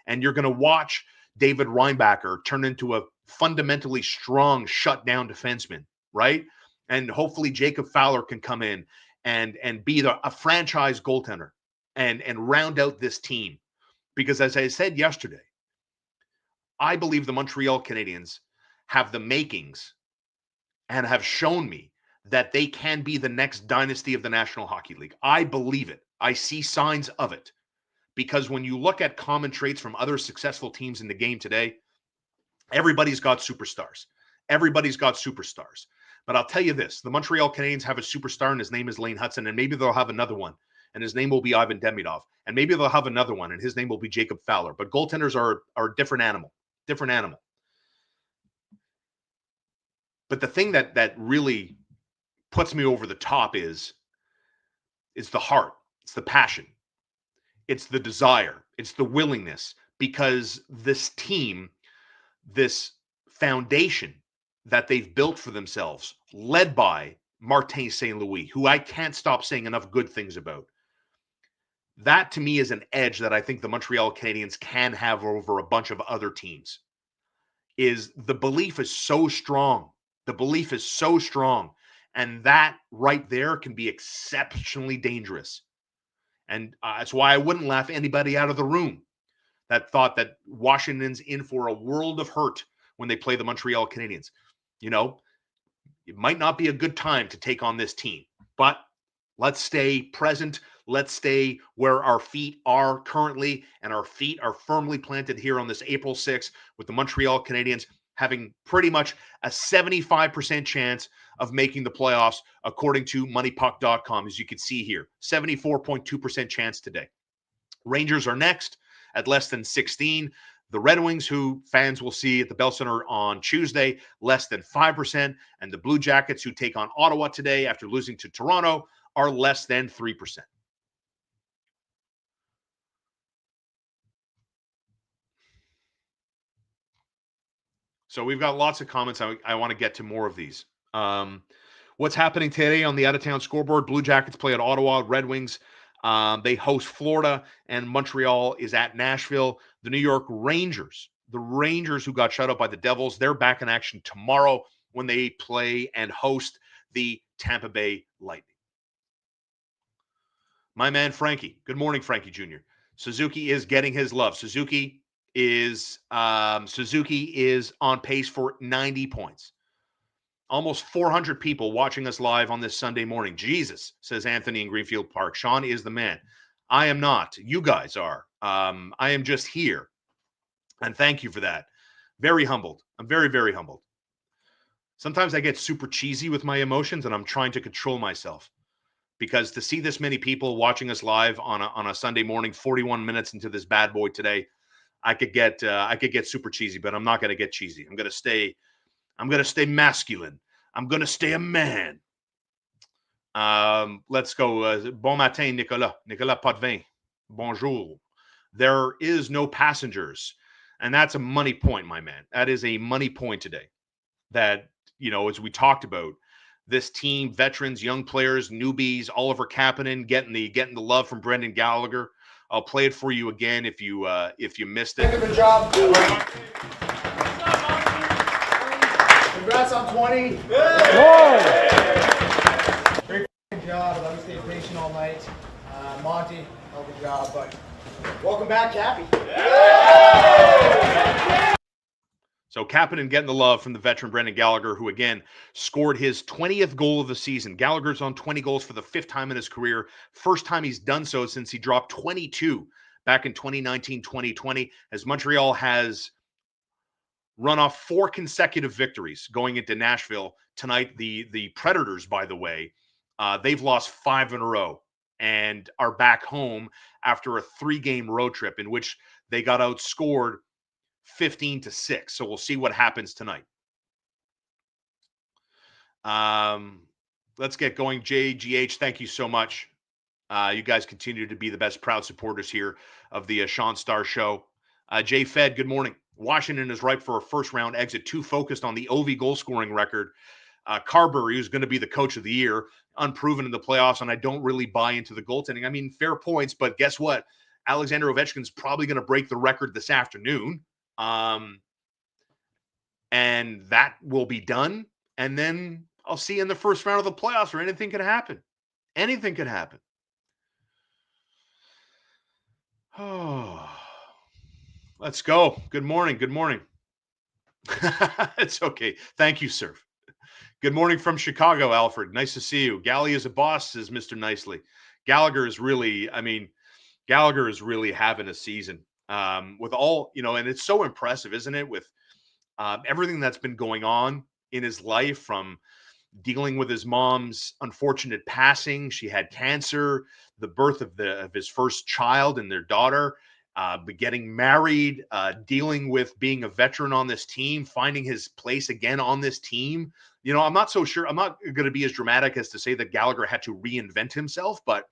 And you're going to watch David Reinbacher turn into a fundamentally strong, shutdown defenseman, right? And hopefully Jacob Fowler can come in and be a franchise goaltender and round out this team. Because as I said yesterday, I believe the Montreal Canadiens have the makings and have shown me that they can be the next dynasty of the National Hockey League. I believe it. I see signs of it. Because when you look at common traits from other successful teams in the game today, everybody's got superstars. Everybody's got superstars. But I'll tell you this, the Montreal Canadiens have a superstar, and his name is Lane Hutson, and maybe they'll have another one, and his name will be Ivan Demidov, and maybe they'll have another one, and his name will be Jacob Fowler. But goaltenders are a different animal. But the thing that really puts me over the top is the heart. It's the passion. It's the desire. It's the willingness. Because this team, this foundation that they've built for themselves, led by Martin St. Louis, who I can't stop saying enough good things about, That to me is an edge that I think the Montreal Canadiens can have over a bunch of other teams. Is the belief is so strong. The belief is so strong. And that right there can be exceptionally dangerous. And that's why I wouldn't laugh anybody out of the room that thought that Washington's in for a world of hurt when they play the Montreal Canadiens. You know, it might not be a good time to take on this team, but let's stay present. Let's stay where our feet are currently, and our feet are firmly planted here on this April 6th with the Montreal Canadiens having pretty much a 75% chance of making the playoffs, according to moneypuck.com, as you can see here. 74.2% chance today. Rangers are next at less than 16. The Red Wings, who fans will see at the Bell Center on Tuesday, less than 5%. And the Blue Jackets, who take on Ottawa today after losing to Toronto, are less than 3%. So we've got lots of comments. I want to get to more of these. What's happening today on the out-of-town scoreboard? Blue Jackets play at Ottawa. Red Wings, they host Florida, and Montreal is at Nashville. The New York Rangers, the Rangers who got shut out by the Devils, they're back in action tomorrow when they play and host the Tampa Bay Lightning. My man Frankie. Good morning, Frankie Jr. Suzuki is getting his love. Suzuki is on pace for 90 points. Almost 400 people watching us live on this Sunday morning. Jesus, says Anthony in Greenfield Park. Shaun is the man. I am not. You guys are. I am just here. And thank you for that. Very humbled. I'm very, very humbled. Sometimes I get super cheesy with my emotions, and I'm trying to control myself. Because to see this many people watching us live on a Sunday morning, 41 minutes into this bad boy today, I could get super cheesy, but I'm not going to get cheesy. I'm going to stay masculine. I'm going to stay a man. Let's go. Bon matin, Nicolas. Nicolas Potvin. Bonjour. There is no passengers. And that's a money point, my man. That is a money point today. That, as we talked about, this team, veterans, young players, newbies, Oliver Kapanen getting the love from Brendan Gallagher. I'll play it for you again if you missed it. Good job. Congrats on 20. Great job. I love you stayed patient all night. Monty, hell of a job. But welcome back, Cappy. So Kapanen getting the love from the veteran Brendan Gallagher, who again scored his 20th goal of the season. Gallagher's on 20 goals for the 5th time in his career. First time he's done so since he dropped 22 back in 2019-2020, as Montreal has run off 4 consecutive victories going into Nashville tonight. The Predators, by the way, they've lost 5 in a row and are back home after a 3-game road trip in which they got outscored 15-6. So we'll see what happens tonight. Let's get going. JGH, thank you so much. You guys continue to be the best proud supporters here of the Shaun Starr Show. Jay Fed, good morning. Washington is ripe for a first-round exit, too focused on the Ovi goal-scoring record. Carberry, who's going to be the coach of the year, unproven in the playoffs, and I don't really buy into the goaltending. I mean, fair points, but guess what? Alexander Ovechkin's probably going to break the record this afternoon. And that will be done. And then I'll see you in the first round of the playoffs, or anything could happen. Anything could happen. Oh, let's go. Good morning. Good morning. It's okay. Thank you, sir. Good morning from Chicago, Alfred. Nice to see you. Gally is a boss, says Mr. Nicely. Gallagher is really having a season. With all, and it's so impressive, isn't it? With everything that's been going on in his life, from dealing with his mom's unfortunate passing. She had cancer, the birth of his first child and their daughter, getting married, dealing with being a veteran on this team, finding his place again on this team. I'm not so sure. I'm not going to be as dramatic as to say that Gallagher had to reinvent himself, but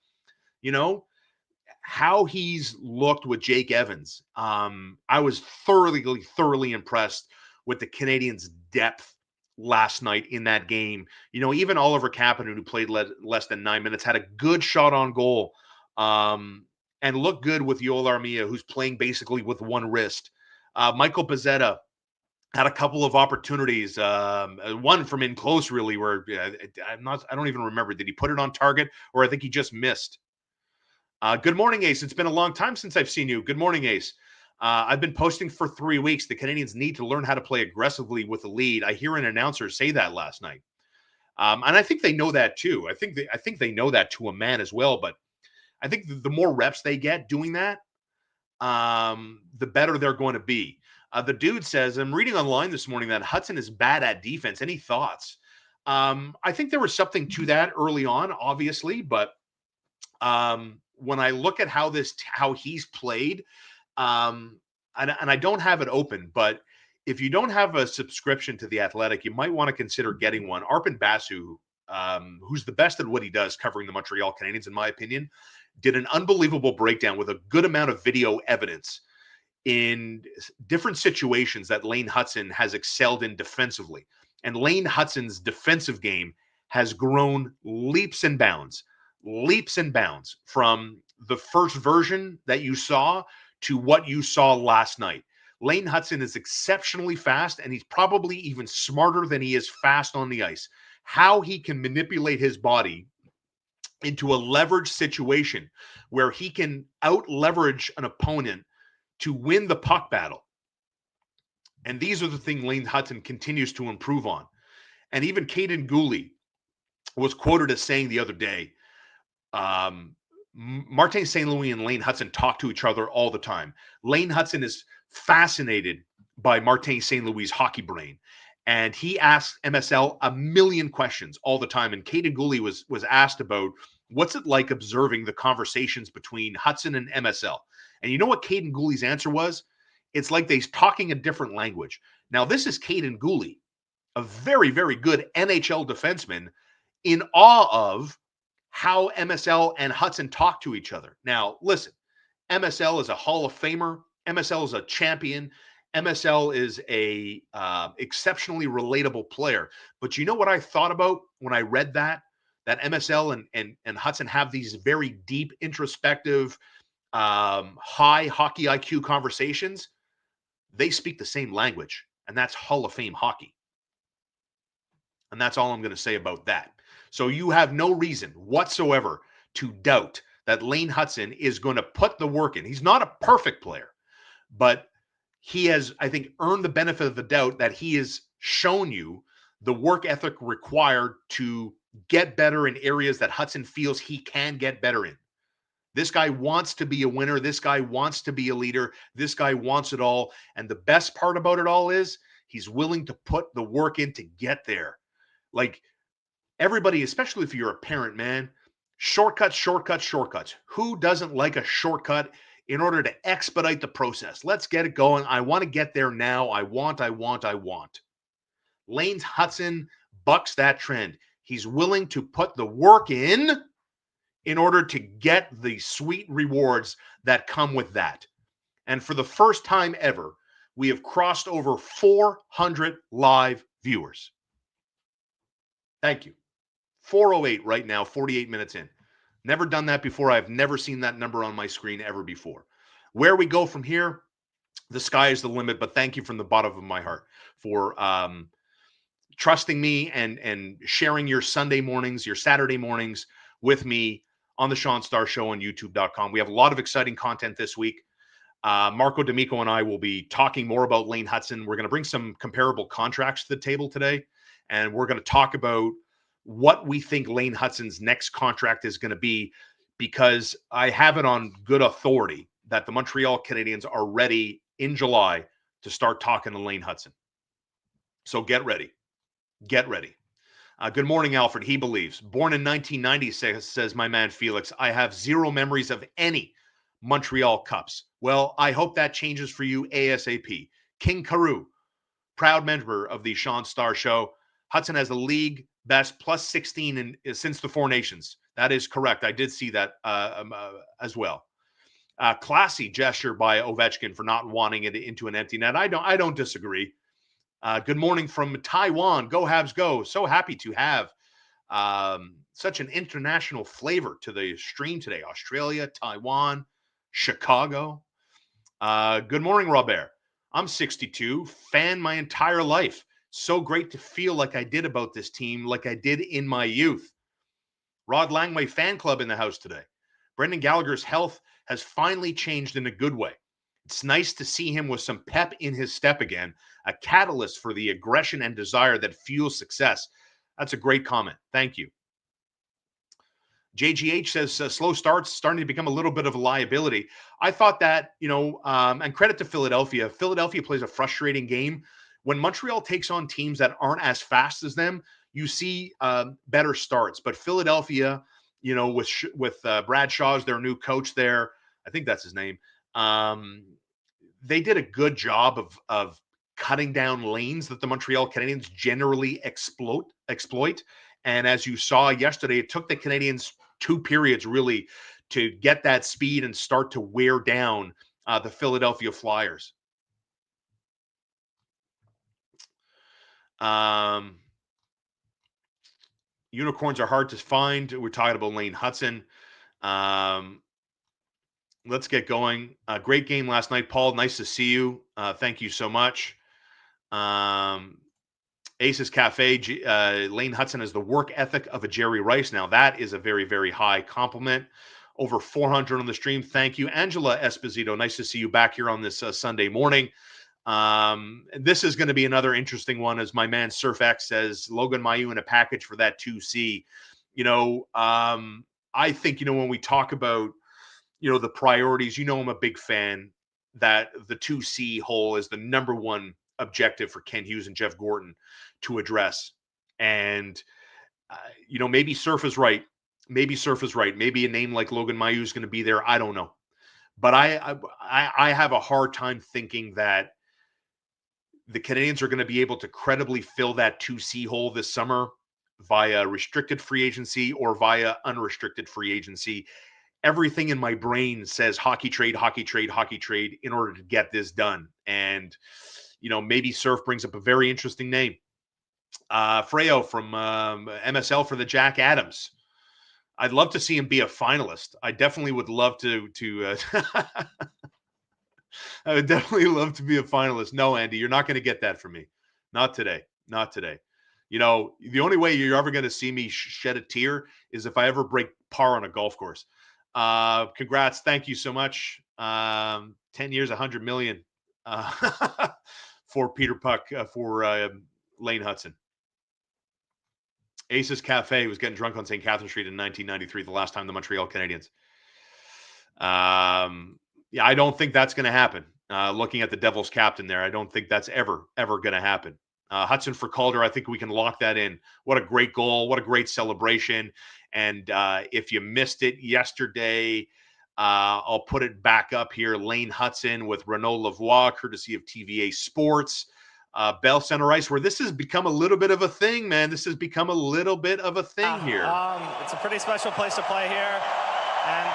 how he's looked with Jake Evans. I was thoroughly impressed with the Canadiens' depth last night in that game. Even Oliver Kapanen, who played less than 9 minutes, had a good shot on goal and look good with Yoel Armia, who's playing basically with one wrist. Michael Pezzetta had a couple of opportunities. One from in close, really, where I don't even remember. Did he put it on target, or I think he just missed? Good morning, Ace. It's been a long time since I've seen you. Good morning, Ace. I've been posting for 3 weeks. The Canadiens need to learn how to play aggressively with the lead. I hear an announcer say that last night. And I think they know that too. I think they know that to a man as well. But I think the more reps they get doing that, the better they're going to be. The dude says, I'm reading online this morning that Hutson is bad at defense. Any thoughts? I think there was something to that early on, obviously, but when I look at how he's played, and I don't have it open, but if you don't have a subscription to The Athletic, you might want to consider getting one. Arpon Basu, who's the best at what he does covering the Montreal Canadiens, in my opinion, did an unbelievable breakdown with a good amount of video evidence in different situations that Lane Hutson has excelled in defensively. And Lane Hutson's defensive game has grown leaps and bounds from the first version that you saw to what you saw last night. Lane Hutson is exceptionally fast, and he's probably even smarter than he is fast on the ice. How he can manipulate his body into a leverage situation where he can out-leverage an opponent to win the puck battle. And these are the things Lane Hutson continues to improve on. And even Caden Gooley was quoted as saying the other day, Martin St. Louis and Lane Hutson talk to each other all the time. Lane Hutson is fascinated by Martin St. Louis' hockey brain, and he asks MSL a million questions all the time. And Caden Gooley was asked about what's it like observing the conversations between Hutson and MSL. And you know what Caden Gooley's answer was? It's like they're talking a different language. Now, this is Caden Gooley, a very, very good NHL defenseman, in awe of how MSL and Hutson talk to each other. Now, listen, MSL is a Hall of Famer. MSL is a champion. MSL is a exceptionally relatable player. But you know what I thought about when I read that MSL and Hutson have these very deep, introspective, high hockey IQ conversations? They speak the same language, and that's Hall of Fame hockey. And that's all I'm going to say about that. So you have no reason whatsoever to doubt that Lane Hutson is going to put the work in. He's not a perfect player, but he has, I think, earned the benefit of the doubt that he has shown you the work ethic required to get better in areas that Hutson feels he can get better in. This guy wants to be a winner. This guy wants to be a leader. This guy wants it all. And the best part about it all is he's willing to put the work in to get there. Like, everybody, especially if you're a parent, man, shortcuts. Who doesn't like a shortcut in order to expedite the process? Let's get it going. I want to get there now. I want. Lane Hutson bucks that trend. He's willing to put the work in order to get the sweet rewards that come with that. And for the first time ever, we have crossed over 400 live viewers. Thank you. 408 right now, 48 minutes in. Never done that before. I've never seen that number on my screen ever before. Where we go from here, the sky is the limit, but thank you from the bottom of my heart for trusting me and sharing your Sunday mornings, your Saturday mornings with me on the Shaun Starr Show on YouTube.com. We have a lot of exciting content this week. Marco D'Amico and I will be talking more about Lane Hutson. We're going to bring some comparable contracts to the table today, and we're going to talk about what we think Lane Hutson's next contract is going to be, because I have it on good authority that the Montreal Canadiens are ready in July to start talking to Lane Hutson. So get ready. Get ready. Good morning, Alfred. He believes. Born in 1990, says my man Felix, I have zero memories of any Montreal Cups. Well, I hope that changes for you ASAP. King Carew, proud member of the Shaun Starr Show. Hutson has the league best plus 16 since the Four Nations. That is correct. I did see that as well. Classy gesture by Ovechkin for not wanting it into an empty net. I don't disagree. Good morning from Taiwan. Go Habs, go. So happy to have such an international flavor to the stream today. Australia, Taiwan. Chicago. Good morning, Robert. I'm 62, fan my entire life. So great to feel like I did about this team, like I did in my youth. Rod Langway fan club in the house today. Brendan Gallagher's health has finally changed in a good way. It's nice to see him with some pep in his step again, a catalyst for the aggression and desire that fuels success. That's a great comment. Thank you. JGH says slow starts starting to become a little bit of a liability. I thought that, and credit to Philadelphia. Philadelphia plays a frustrating game. When Montreal takes on teams that aren't as fast as them, you see better starts. But Philadelphia, with Brad Shaw's their new coach there, I think that's his name. They did a good job of cutting down lanes that the Montreal Canadiens generally exploit. And as you saw yesterday, it took the Canadiens 2 periods really to get that speed and start to wear down the Philadelphia Flyers. Unicorns are hard to find. We're talking about Lane Hutson. Let's get going. Great game last night, Paul. Nice to see you. Thank you so much. Aces Cafe, Lane Hutson has the work ethic of a Jerry Rice. Now, that is a very, very high compliment. Over 400 on the stream. Thank you. Angela Esposito, nice to see you back here on this Sunday morning. This is going to be another interesting one, as my man Surf X says, Logan Mailloux in a package for that 2C. I think, when we talk about, the priorities, I'm a big fan that the 2C hole is the number one objective for Ken Hughes and Jeff Gorton to address. And, maybe Surf is right. Maybe a name like Logan Mailloux is going to be there. I don't know. But I have a hard time thinking that the Canadiens are going to be able to credibly fill that 2C hole this summer via restricted free agency or via unrestricted free agency. Everything in my brain says hockey trade in order to get this done. And, maybe Surf brings up a very interesting name. Freyo from MSL for the Jack Adams. I'd love to see him be a finalist. I definitely would love to I would definitely love to be a finalist. No, Andy, you're not going to get that from me. Not today. The only way you're ever going to see me shed a tear is if I ever break par on a golf course. Congrats. Thank you so much. 10 years, 100 million for Peter Puck, for Lane Hutson. Aces Cafe was getting drunk on St. Catherine Street in 1993, the last time the Montreal Canadiens. Yeah, I don't think that's going to happen. Looking at the Devils captain there, I don't think that's ever going to happen. Hutson for Calder, I think we can lock that in. What a great goal. What a great celebration. And if you missed it yesterday, I'll put it back up here. Lane Hutson with Renaud Lavoie, courtesy of TVA Sports. Bell Center Ice, where this has become a little bit of a thing, man. This has become a little bit of a thing here. It's a pretty special place to play here. And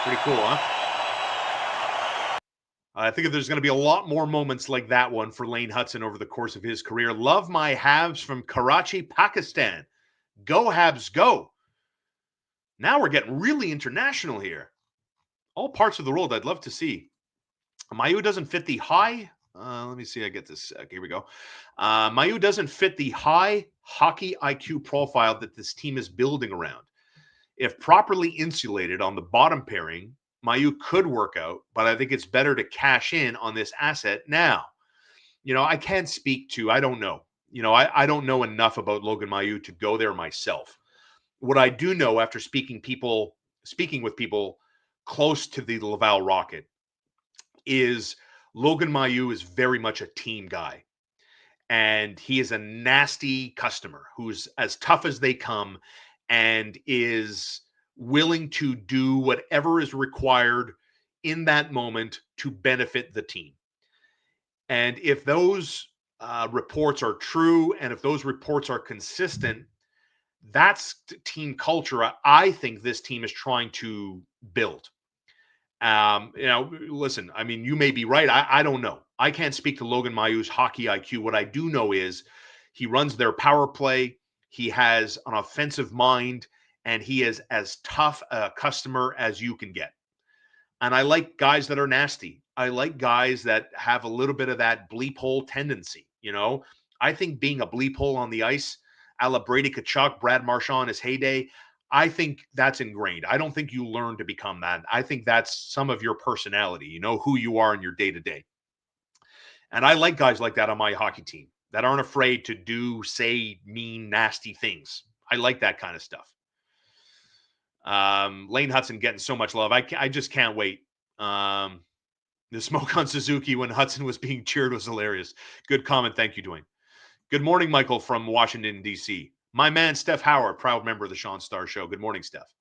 pretty cool, huh? I think there's going to be a lot more moments like that one for Lane Hutson over the course of his career. Love my Habs from Karachi, Pakistan. Go Habs, go. Now we're getting really international here. All parts of the world I'd love to see. Mailloux doesn't fit the high. Let me see. I get this. Here we go. Mailloux doesn't fit the high hockey IQ profile that this team is building around. If properly insulated on the bottom pairing, Mailloux could work out, but I think it's better to cash in on this asset now. I can't speak to, I don't know. I don't know enough about Logan Mailloux to go there myself. What I do know after speaking with people close to the Laval Rocket is Logan Mailloux is very much a team guy. And he is a nasty customer who's as tough as they come and is willing to do whatever is required in that moment to benefit the team. And if those reports are true, and if those reports are consistent, That's team culture I think this team is trying to build. Listen, I mean, you may be right. I don't know. I can't speak to Logan Mayou's hockey IQ. What I do know is he runs their power play. He has an offensive mind, and he is as tough a customer as you can get. And I like guys that are nasty. I like guys that have a little bit of that bleep hole tendency. I think being a bleep hole on the ice, a la Brady Tkachuk, Brad Marchand in his heyday, I think that's ingrained. I don't think you learn to become that. I think that's some of your personality, who you are in your day to day. And I like guys like that on my hockey team that aren't afraid to say mean, nasty things. I like that kind of stuff. Lane Hutson getting so much love. I just can't wait. The smoke on Suzuki when Hutson was being cheered was hilarious. Good comment. Thank you, Dwayne. Good morning, Michael from Washington, D.C. My man, Steph Howard, proud member of the Shaun Starr Show. Good morning, Steph.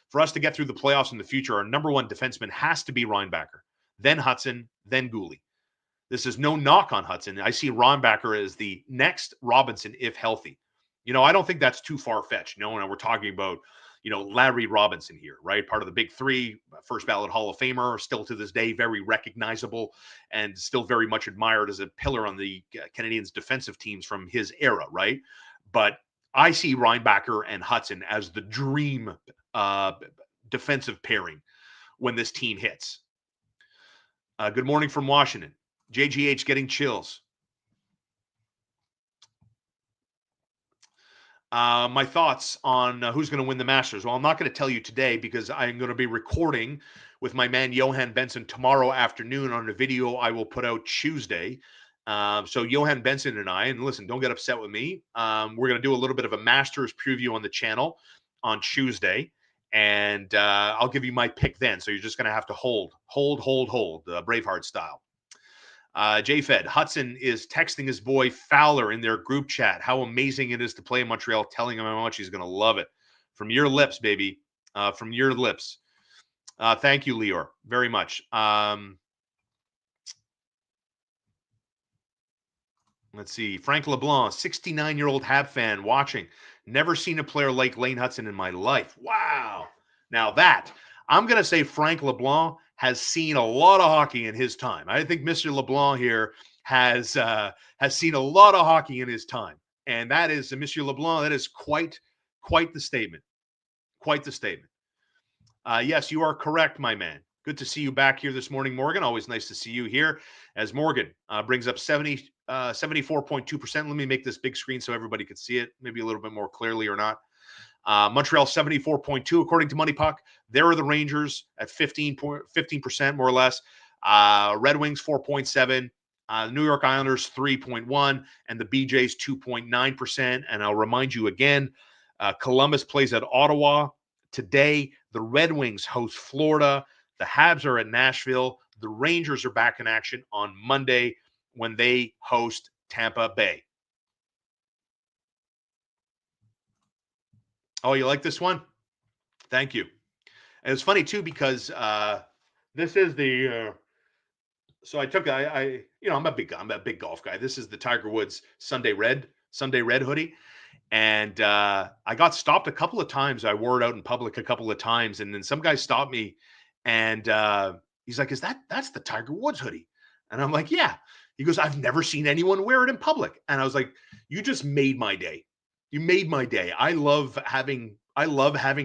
For us to get through the playoffs in the future, our number one defenseman has to be Reinbacher, then Hutson, then Gooley. This is no knock on Hutson. I see Reinbacher as the next Robinson if healthy. I don't think that's too far-fetched. And we're talking about, Larry Robinson here, right? Part of the big three, first ballot Hall of Famer, still to this day, very recognizable and still very much admired as a pillar on the Canadiens defensive teams from his era, right? But I see Reinbacher and Hutson as the dream defensive pairing when this team hits. Good morning from Washington. JGH getting chills. My thoughts on who's going to win the Masters. Well, I'm not going to tell you today because I'm going to be recording with my man Johan Benson tomorrow afternoon on a video I will put out Tuesday. So Johan Benson and I, and listen, don't get upset with me. We're going to do a little bit of a Masters preview on the channel on Tuesday, and I'll give you my pick then. So you're just going to have to hold, Braveheart style. JFed, Hutson is texting his boy Fowler in their group chat. How amazing it is to play in Montreal, telling him how much he's going to love it. From your lips, baby. From your lips. Thank you, Lior, very much. Let's see. Frank LeBlanc, 69-year-old Hab fan watching. Never seen a player like Lane Hutson in my life. Wow. Now that, I'm going to say Frank LeBlanc has seen a lot of hockey in his time. I think Mr. LeBlanc here has seen a lot of hockey in his time. And that is, Mr. LeBlanc, that is quite the statement. Quite the statement. Yes, you are correct, my man. Good to see you back here this morning, Morgan. Always nice to see you here as Morgan brings up 74.2%. Let me make this big screen so everybody could see it, maybe a little bit more clearly or not. Montreal 74.2 according to Money Puck. There are the Rangers at 15% more or less. Red Wings 4.7. The New York Islanders 3.1, and the BJ's 2.9%. And I'll remind you again, Columbus plays at Ottawa today. The Red Wings host Florida. The Habs are at Nashville. The Rangers are back in action on Monday when they host Tampa Bay. Oh, you like this one? Thank you. And it's funny too because this is the. So I took I'm a big golf guy. This is the Tiger Woods Sunday Red hoodie, and I got stopped a couple of times. I wore it out in public a couple of times, and then some guy stopped me, and he's like, that's the Tiger Woods hoodie?" And I'm like, "Yeah." He goes, "I've never seen anyone wear it in public," and I was like, "You just made my day. You made my day. I love having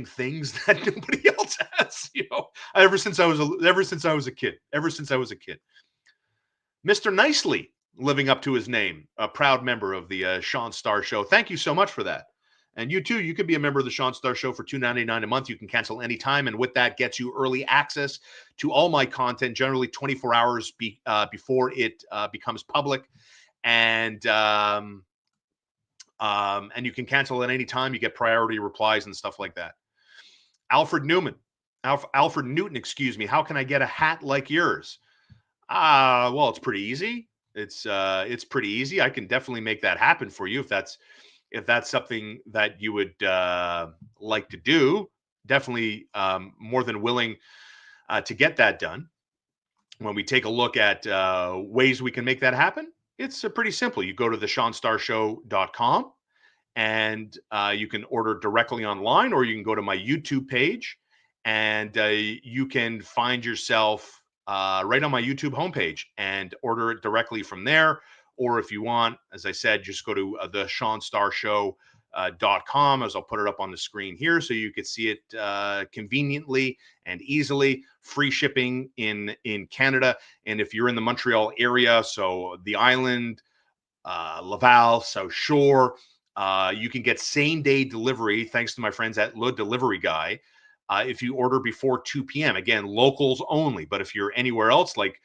things that nobody else has. Ever since I was a kid. Mr. Nicely, living up to his name, a proud member of the Shaun Starr Show. Thank you so much for that. And you too, you could be a member of the Shaun Starr Show for $2.99 a month. You can cancel anytime, and with that gets you early access to all my content, generally 24 hours before it becomes public. And you can cancel at any time. You get priority replies and stuff like that. Alfred Newton, excuse me. How can I get a hat like yours? Well, it's pretty easy. It's pretty easy. I can definitely make that happen for you if that's something that you would like to do. Definitely more than willing to get that done. When we take a look at ways we can make that happen, it's pretty simple. You go to theshaunstarshow.com and you can order directly online, or you can go to my YouTube page, and you can find yourself right on my YouTube homepage and order it directly from there. Or if you want, as I said, just go to the Shaun Starr Show .com, as I'll put it up on the screen here so you could see it conveniently and easily. Free shipping in Canada. And if you're in the Montreal area, so the island, Laval, South Shore, you can get same-day delivery thanks to my friends at Le Delivery Guy. If you order before 2 p.m., again, locals only. But if you're anywhere else, like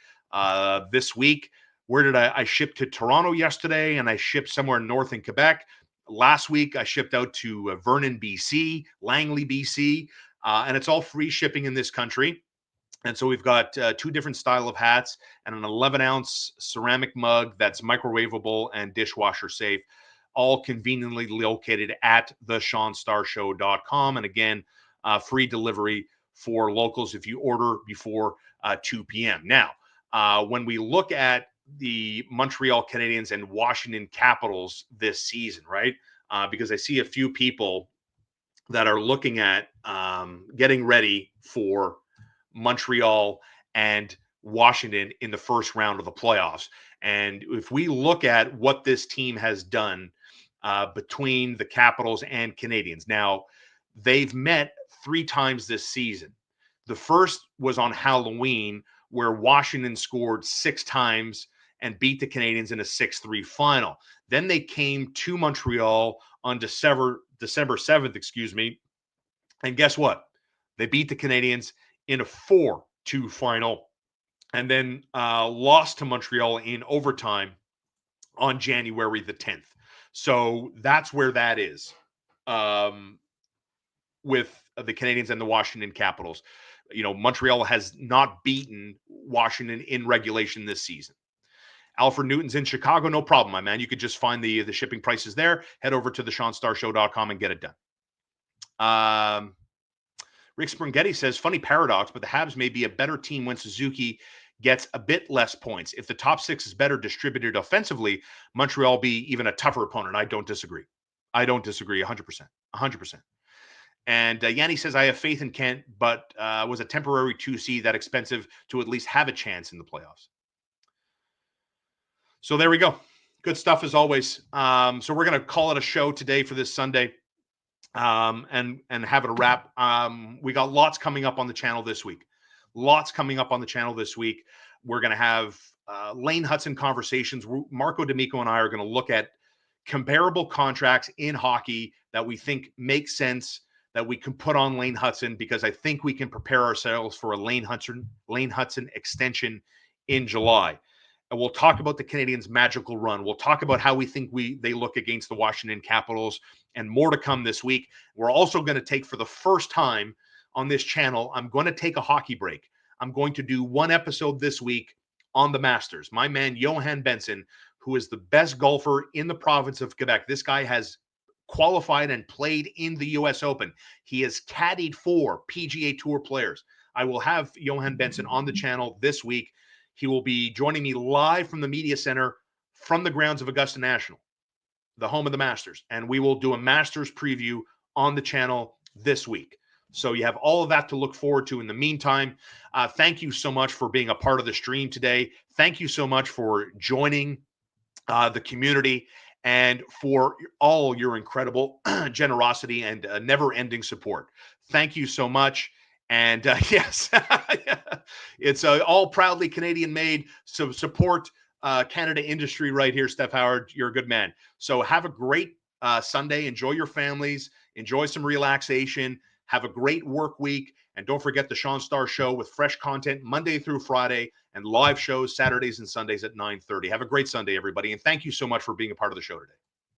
this week, where did I shipped to Toronto yesterday, and I shipped somewhere north in Quebec. Last week, I shipped out to Vernon, BC, Langley, BC, and it's all free shipping in this country. And so we've got 2 different style of hats and an 11-ounce ceramic mug that's microwavable and dishwasher safe, all conveniently located at theshaunstarrshow.com. And again, free delivery for locals if you order before 2 p.m. Now, when we look at the Montreal Canadiens and Washington Capitals this season, right? Because I see a few people that are looking at getting ready for Montreal and Washington in the first round of the playoffs. And if we look at what this team has done between the Capitals and Canadiens, now they've met 3 times this season. The first was on Halloween, where Washington scored 6 times and beat the Canadiens in a 6-3 final. Then they came to Montreal on December 7th, and guess what? They beat the Canadiens in a 4-2 final, and then lost to Montreal in overtime on January the 10th. So that's where that is with the Canadiens and the Washington Capitals. You know, Montreal has not beaten Washington in regulation this season. Alfred Newton's in Chicago, no problem, my man. You could just find the shipping prices there. Head over to theshaunstarrshow.com and get it done. Rick Springhetti says, funny paradox, but the Habs may be a better team when Suzuki gets a bit less points. If the top 6 is better distributed offensively, Montreal be even a tougher opponent. I don't disagree. 100%. 100%. And Yanni says, I have faith in Kent, but was a temporary 2C that expensive to at least have a chance in the playoffs. So there we go. Good stuff as always. So we're going to call it a show today for this Sunday. And have it a wrap. We got lots coming up on the channel this week. We're going to have Lane Hutson conversations. Marco D'Amico and I are going to look at comparable contracts in hockey that we think make sense, that we can put on Lane Hutson, because I think we can prepare ourselves for a Lane Hutson extension in July. And we'll talk about the Canadiens' magical run. We'll talk about how we think they look against the Washington Capitals, and more to come this week. We're also going to take, for the first time on this channel, I'm going to take a hockey break. I'm going to do 1 episode this week on the Masters. My man, Johan Benson, who is the best golfer in the province of Quebec. This guy has qualified and played in the U.S. Open. He has caddied for PGA Tour players. I will have Johan Benson on the channel this week. He will be joining me live from the media center from the grounds of Augusta National, the home of the Masters. And we will do a Masters preview on the channel this week. So you have all of that to look forward to in the meantime. Thank you so much for being a part of the stream today. Thank you so much for joining the community, and for all your incredible generosity and never-ending support. Thank you so much. And yes, it's all proudly Canadian made. So support Canada industry right here, Steph Howard. You're a good man. So have a great Sunday. Enjoy your families. Enjoy some relaxation. Have a great work week. And don't forget the Shaun Starr Show with fresh content Monday through Friday, and live shows Saturdays and Sundays at 9:30. Have a great Sunday, everybody. And thank you so much for being a part of the show today.